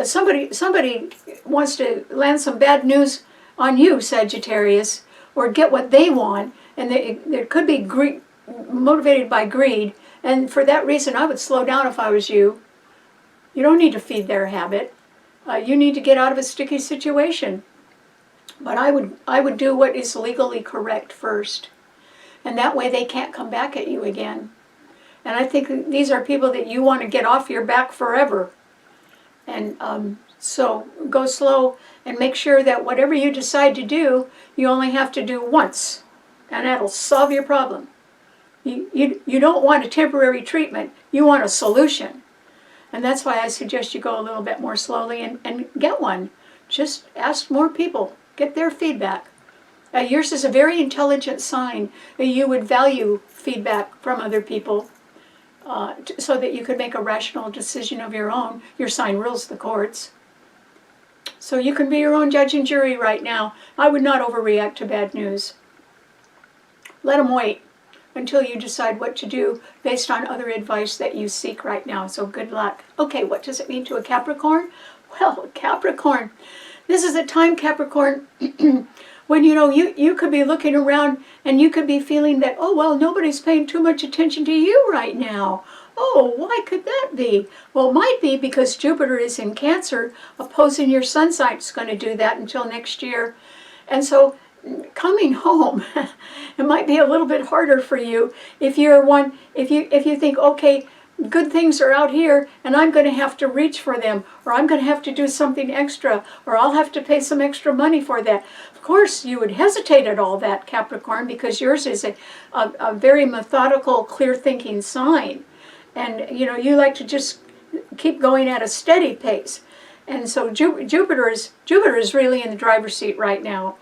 Somebody wants to land some bad news on you, Sagittarius, or get what they want, and there could be motivated by greed, and for that reason I would slow down if I was you. You don't need to feed their habit. You need to get out of a sticky situation. But I would do what is legally correct first, and that way they can't come back at you again. And I think these are people that you want to get off your back forever. And so go slow and make sure that whatever you decide to do, you only have to do once, and that'll solve your problem. You don't want a temporary treatment, you want a solution. And that's why I suggest you go a little bit more slowly and get one. Just ask more people, get their feedback. Yours is a very intelligent sign. You would value feedback from other people so that you could make a rational decision of your own. Your sign rules the courts. So you can be your own judge and jury right now. I would not overreact to bad news. Let them wait until you decide what to do based on other advice that you seek right now. So good luck. Okay, what does it mean to a Capricorn? Well, Capricorn, this is a time, Capricorn, when you could be looking around and you could be feeling that, oh, well, nobody's paying too much attention to you right now. Oh, why could that be? Well, it might be because Jupiter is in Cancer, opposing your sun sign. It's going to do that until next year. And so coming home, it might be a little bit harder for you if you think, okay, good things are out here and I'm going to have to reach for them, or I'm going to have to do something extra, or I'll have to pay some extra money for that. Of course, you would hesitate at all that, Capricorn, because yours is a very methodical, clear-thinking sign. And, you know, you like to just keep going at a steady pace. And so Jupiter is really in the driver's seat right now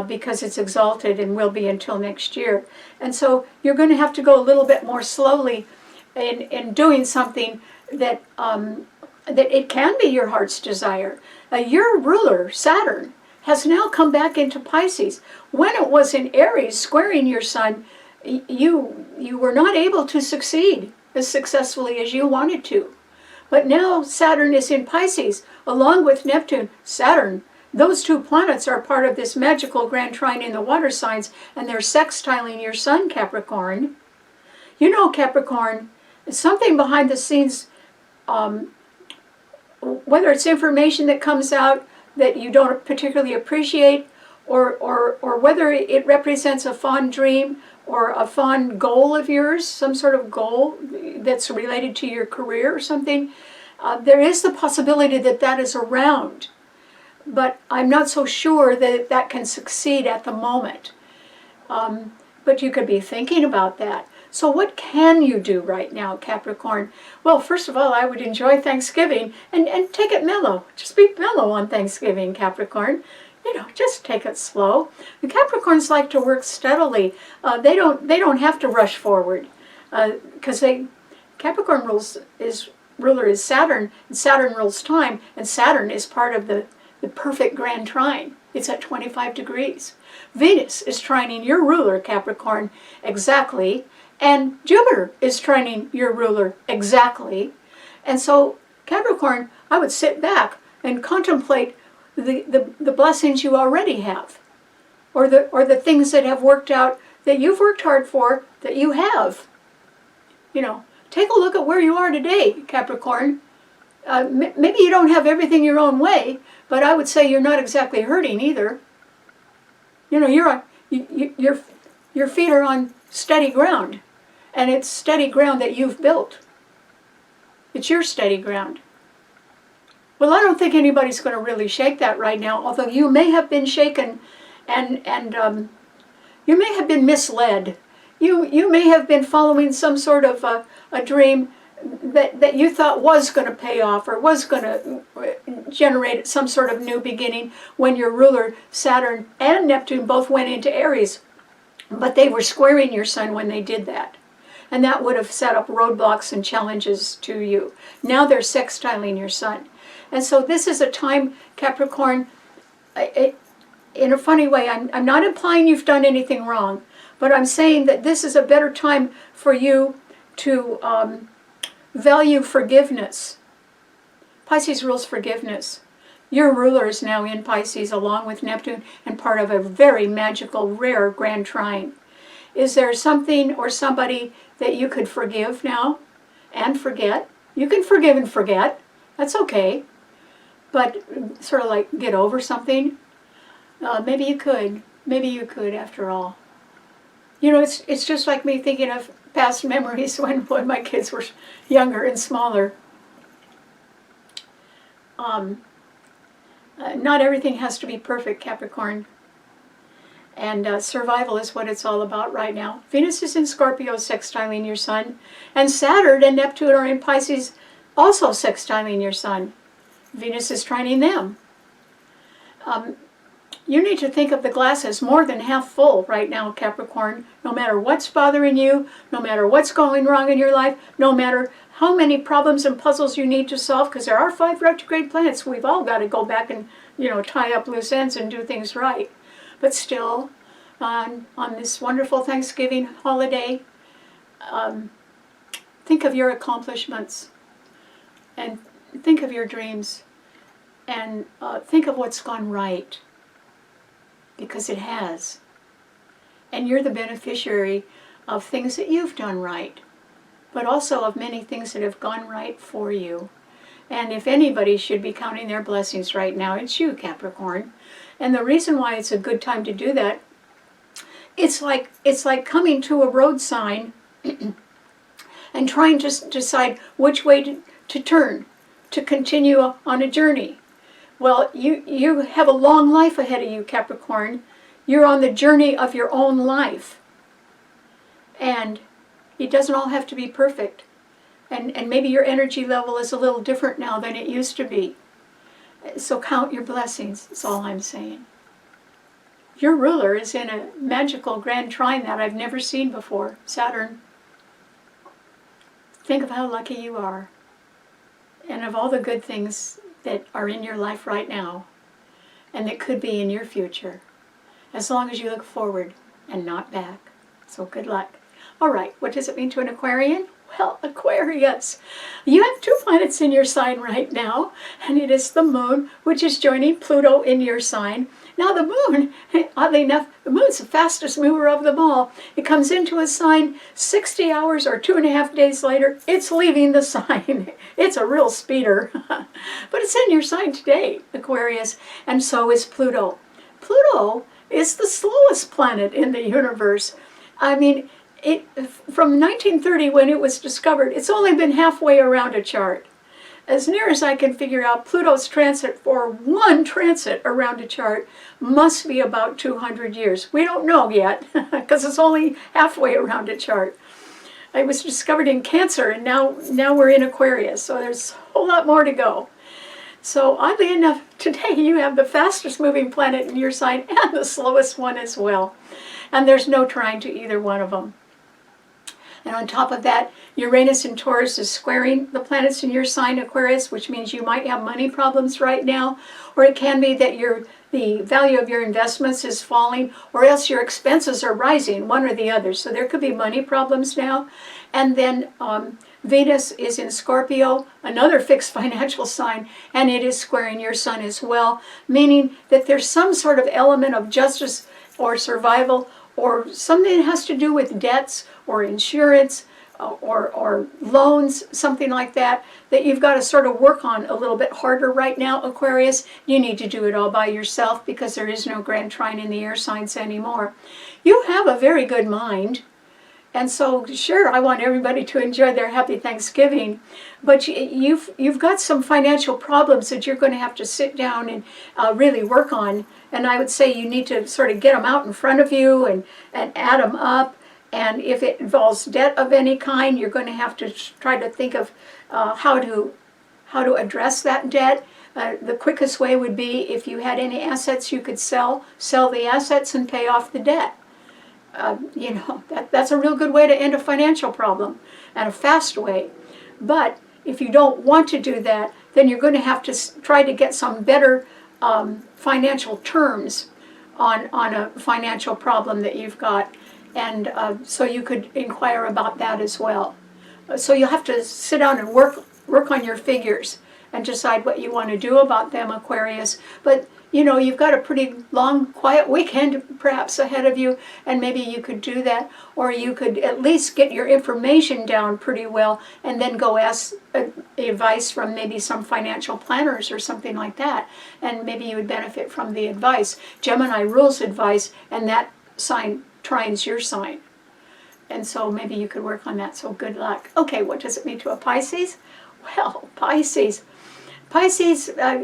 because it's exalted and will be until next year. And so you're going to have to go a little bit more slowly in doing something that that it can be your heart's desire. Your ruler, Saturn, has now come back into Pisces. When it was in Aries, squaring your sun, you were not able to succeed as successfully as you wanted to. But now Saturn is in Pisces, along with Neptune. Saturn, those two planets are part of this magical grand trine in the water signs, and they're sextiling your sun, Capricorn. You know, Capricorn, something behind the scenes, whether it's information that comes out that you don't particularly appreciate, or whether it represents a fond dream or a fond goal of yours, some sort of goal that's related to your career or something, there is the possibility that that is around. But I'm not so sure that that can succeed at the moment. But you could be thinking about that. So what can you do right now, Capricorn? Well, first of all, I would enjoy Thanksgiving and take it mellow. Just be mellow on Thanksgiving, Capricorn. You know, just take it slow. The Capricorns like to work steadily. They don't have to rush forward because Capricorn ruler is Saturn, and Saturn rules time, and Saturn is part of the perfect grand trine. It's at 25 degrees. Venus is trining your ruler, Capricorn, exactly, and Jupiter is trining your ruler exactly. And so, Capricorn, I would sit back and contemplate the blessings you already have, or the things that have worked out that you've worked hard for, that you have. You know, take a look at where you are today, Capricorn. Maybe you don't have everything your own way, but I would say you're not exactly hurting either. You know, your feet are on steady ground, and it's steady ground that you've built. It's your steady ground. Well, I don't think anybody's going to really shake that right now, although you may have been shaken and you may have been misled. You may have been following some sort of a dream that you thought was going to pay off or was going to generate some sort of new beginning when your ruler, Saturn and Neptune, both went into Aries. But they were squaring your sun when they did that. And that would have set up roadblocks and challenges to you. Now they're sextiling your sun. And so this is a time, Capricorn, in a funny way, I'm not implying you've done anything wrong, but I'm saying that this is a better time for you to value forgiveness. Pisces rules forgiveness. Your ruler is now in Pisces along with Neptune and part of a very magical, rare grand trine. Is there something or somebody that you could forgive now and forget? You can forgive and forget. That's okay. But sort of like get over something. Maybe you could. Maybe you could after all. You know, it's just like me thinking of past memories when my kids were younger and smaller. Not everything has to be perfect, Capricorn. And survival is what it's all about right now. Venus is in Scorpio, sextiling your sun. And Saturn and Neptune are in Pisces, also sextiling your sun. Venus is trining them. You need to think of the glass as more than half full right now, Capricorn. No matter what's bothering you, no matter what's going wrong in your life, no matter how many problems and puzzles you need to solve, because there are 5 retrograde planets. We've all got to go back and, you know, tie up loose ends and do things right. But still, on this wonderful Thanksgiving holiday, think of your accomplishments and think of your dreams and think of what's gone right, because it has. And you're the beneficiary of things that you've done right, but also of many things that have gone right for you. And if anybody should be counting their blessings right now, it's you, Capricorn. And the reason why it's a good time to do that, it's like coming to a road sign and trying to decide which way to turn, to continue on a journey. Well, you have a long life ahead of you, Capricorn. You're on the journey of your own life. And it doesn't all have to be perfect. And maybe your energy level is a little different now than it used to be. So count your blessings, that's all I'm saying. Your ruler is in a magical grand trine that I've never seen before, Saturn. Think of how lucky you are, and of all the good things that are in your life right now, and that could be in your future, as long as you look forward and not back. So good luck. All right, what does it mean to an Aquarian? Well, Aquarius, you have 2 planets in your sign right now, and it is the moon, which is joining Pluto in your sign. Now the moon, oddly enough, the moon's the fastest mover of them all. It comes into a sign 60 hours or 2.5 days later, it's leaving the sign. It's a real speeder. But it's in your sign today, Aquarius, and so is Pluto. Pluto is the slowest planet in the universe. I mean, from 1930 when it was discovered, it's only been halfway around a chart. As near as I can figure out, Pluto's transit for one transit around a chart must be about 200 years. We don't know yet because it's only halfway around a chart. It was discovered in Cancer, and now we're in Aquarius, so there's a whole lot more to go. So oddly enough, today you have the fastest moving planet in your sign and the slowest one as well. And there's no trine to either one of them. And on top of that, Uranus in Taurus is squaring the planets in your sign, Aquarius, which means you might have money problems right now, or it can be that the value of your investments is falling, or else your expenses are rising, one or the other. So there could be money problems now. And then Venus is in Scorpio, another fixed financial sign, and it is squaring your sun as well, meaning that there's some sort of element of justice or survival, or something that has to do with debts or insurance or loans, something like that, that you've got to sort of work on a little bit harder right now, Aquarius. You need to do it all by yourself because there is no grand trine in the air signs anymore. You have a very good mind. And so, sure, I want everybody to enjoy their happy Thanksgiving, but you've got some financial problems that you're going to have to sit down and really work on. And I would say you need to sort of get them out in front of you and add them up. And if it involves debt of any kind, you're going to have to try to think of how to address that debt. The quickest way would be if you had any assets you could sell the assets and pay off the debt. That's a real good way to end a financial problem, and a fast way. But if you don't want to do that, then you're going to have to try to get some better financial terms on a financial problem that you've got. And so you could inquire about that as well. So you'll have to sit down and work on your figures and decide what you want to do about them, Aquarius. But you've got a pretty long, quiet weekend perhaps ahead of you, and maybe you could do that, or you could at least get your information down pretty well and then go ask advice from maybe some financial planners or something like that, and maybe you would benefit from the advice. Gemini rules advice, and that sign trines your sign. And so maybe you could work on that, so good luck. Okay, what does it mean to a Pisces? Well, Pisces,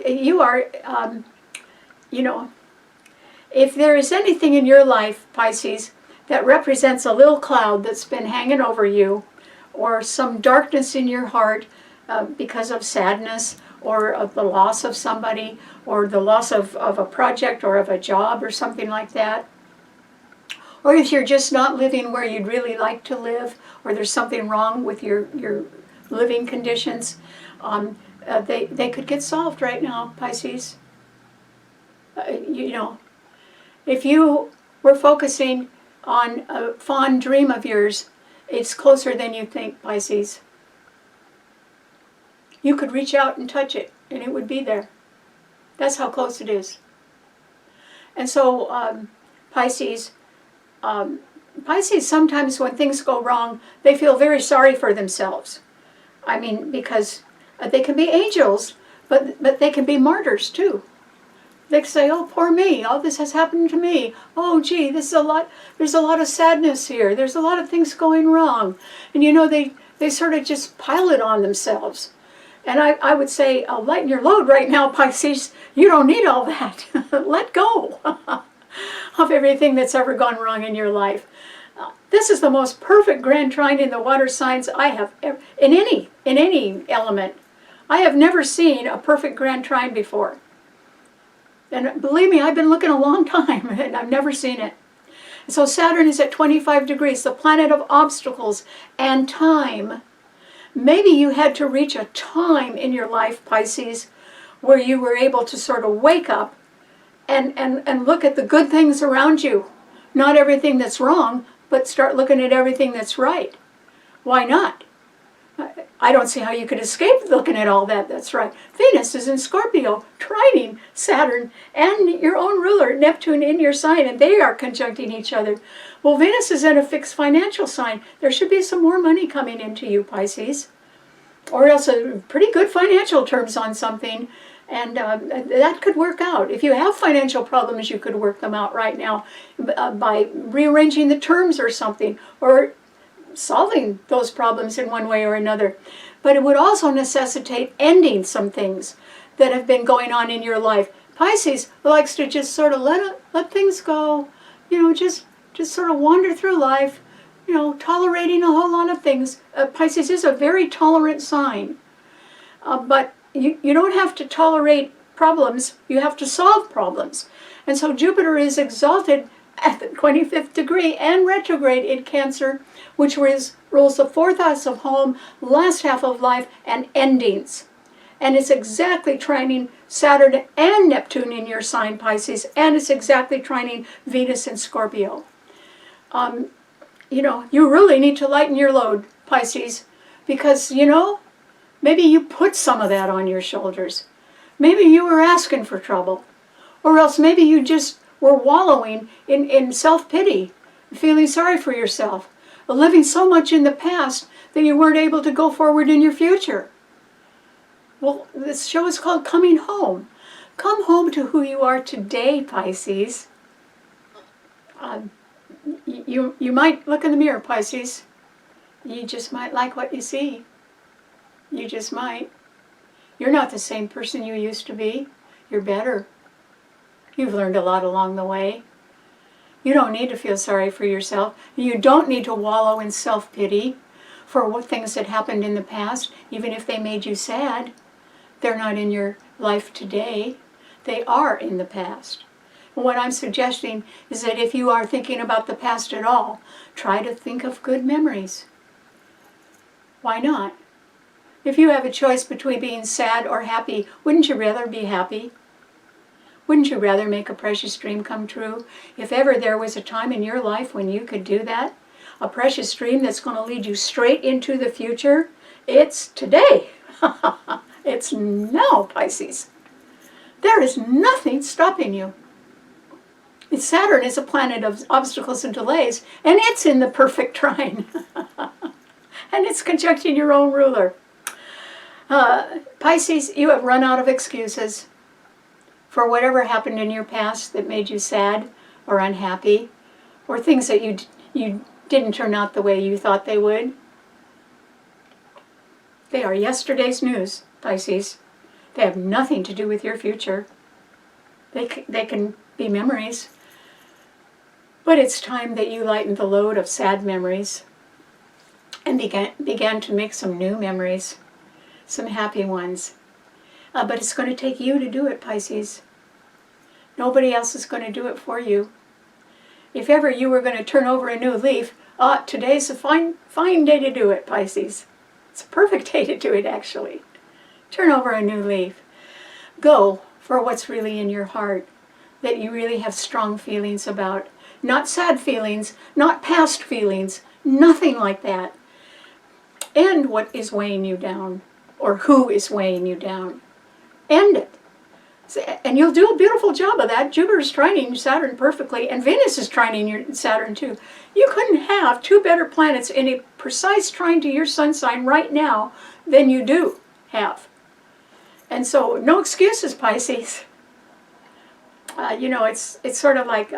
you are... if there is anything in your life, Pisces, that represents a little cloud that's been hanging over you, or some darkness in your heart because of sadness, or of the loss of somebody, or the loss of a project or of a job or something like that, or if you're just not living where you'd really like to live, or there's something wrong with your living conditions, they could get solved right now, Pisces. If you were focusing on a fond dream of yours, it's closer than you think, Pisces. You could reach out and touch it, and it would be there. That's how close it is. And so, Pisces, sometimes when things go wrong, they feel very sorry for themselves. I mean, because they can be angels, but they can be martyrs too. They say, oh, poor me, all this has happened to me. Oh, gee, there's a lot of sadness here. There's a lot of things going wrong. And they sort of just pile it on themselves. And I would say, lighten your load right now, Pisces. You don't need all that. Let go of everything that's ever gone wrong in your life. This is the most perfect grand trine in the water signs I have ever, in any element. I have never seen a perfect grand trine before. And believe me, I've been looking a long time and I've never seen it. So Saturn is at 25 degrees, the planet of obstacles and time. Maybe you had to reach a time in your life, Pisces, where you were able to sort of wake up and look at the good things around you. Not everything that's wrong, but start looking at everything that's right. Why not? I don't see how you could escape looking at all that's right. Venus is in Scorpio, trining Saturn and your own ruler, Neptune, in your sign, and they are conjuncting each other. Well, Venus is in a fixed financial sign. There should be some more money coming into you, Pisces, or else a pretty good financial terms on something, and that could work out. If you have financial problems, you could work them out right now by rearranging the terms or something, or solving those problems in one way or another. But it would also necessitate ending some things that have been going on in your life. Pisces likes to just sort of let things go, just sort of wander through life, tolerating a whole lot of things. Pisces is a very tolerant sign, but you don't have to tolerate problems, you have to solve problems. And so Jupiter is exalted at the 25th degree and retrograde in Cancer, which rules the fourth house of home, last half of life, and endings. And it's exactly trining Saturn and Neptune in your sign, Pisces, and it's exactly trining Venus in Scorpio. You really need to lighten your load, Pisces, because, maybe you put some of that on your shoulders. Maybe you were asking for trouble, or else maybe you just were wallowing in self-pity, feeling sorry for yourself, living so much in the past that you weren't able to go forward in your future. Well, this show is called Coming Home. Come home to who you are today, Pisces. You might look in the mirror, Pisces. You just might like what you see. You just might. You're not the same person you used to be. You're better. You've learned a lot along the way. You don't need to feel sorry for yourself. You don't need to wallow in self-pity for what things that happened in the past, even if they made you sad. They're not in your life today. They are in the past. And what I'm suggesting is that if you are thinking about the past at all, try to think of good memories. Why not? If you have a choice between being sad or happy, wouldn't you rather be happy? Wouldn't you rather make a precious dream come true? If ever there was a time in your life when you could do that, a precious dream that's going to lead you straight into the future, it's today. It's now, Pisces. There is nothing stopping you. Saturn is a planet of obstacles and delays, and it's in the perfect trine. And it's conjuncting your own ruler. Pisces, you have run out of excuses for whatever happened in your past that made you sad or unhappy, or things that you didn't turn out the way you thought they would. They are yesterday's news, Pisces. They have nothing to do with your future. They can be memories. But it's time that you lightened the load of sad memories and began to make some new memories, some happy ones. But it's going to take you to do it, Pisces. Nobody else is going to do it for you. If ever you were going to turn over a new leaf, today's a fine day to do it, Pisces. It's a perfect day to do it, actually. Turn over a new leaf. Go for what's really in your heart, that you really have strong feelings about. Not sad feelings, not past feelings, nothing like that. End what is weighing you down, or who is weighing you down. End it. And you'll do a beautiful job of that. Jupiter's trining Saturn perfectly, and Venus is trining your Saturn too. You couldn't have two better planets in a precise trine to your sun sign right now than you do have. And so, no excuses, Pisces. It's sort of like,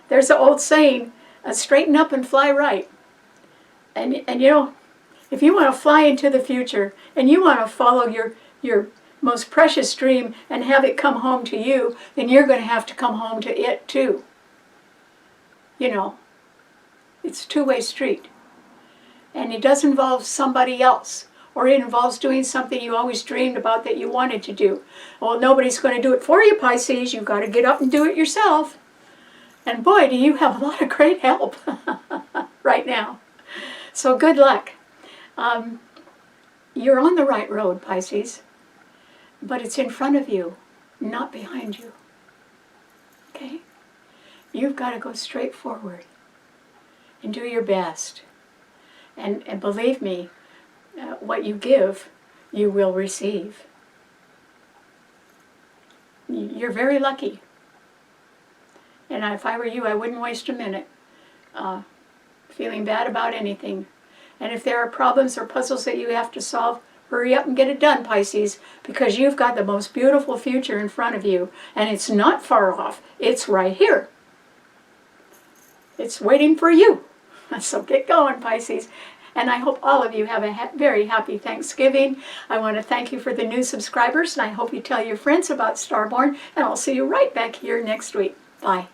there's an old saying, straighten up and fly right. And if you want to fly into the future, and you want to follow your most precious dream and have it come home to you, then you're going to have to come home to it too. It's It's a two-way street. And it does involve somebody else, or it involves doing something you always dreamed about that you wanted to do. Well, nobody's going to do it for you, Pisces. You've got to get up and do it yourself. And boy, do you have a lot of great help right now. So good luck. You're on the right road, Pisces, but it's in front of you, not behind you. Okay? You've got to go straight forward and do your best. And believe me, what you give, you will receive. You're very lucky. And if I were you, I wouldn't waste a minute feeling bad about anything. And if there are problems or puzzles that you have to solve, hurry up and get it done, Pisces, because you've got the most beautiful future in front of you. And it's not far off. It's right here. It's waiting for you. So get going, Pisces. And I hope all of you have a very happy Thanksgiving. I want to thank you for the new subscribers, and I hope you tell your friends about STARBORN, and I'll see you right back here next week. Bye.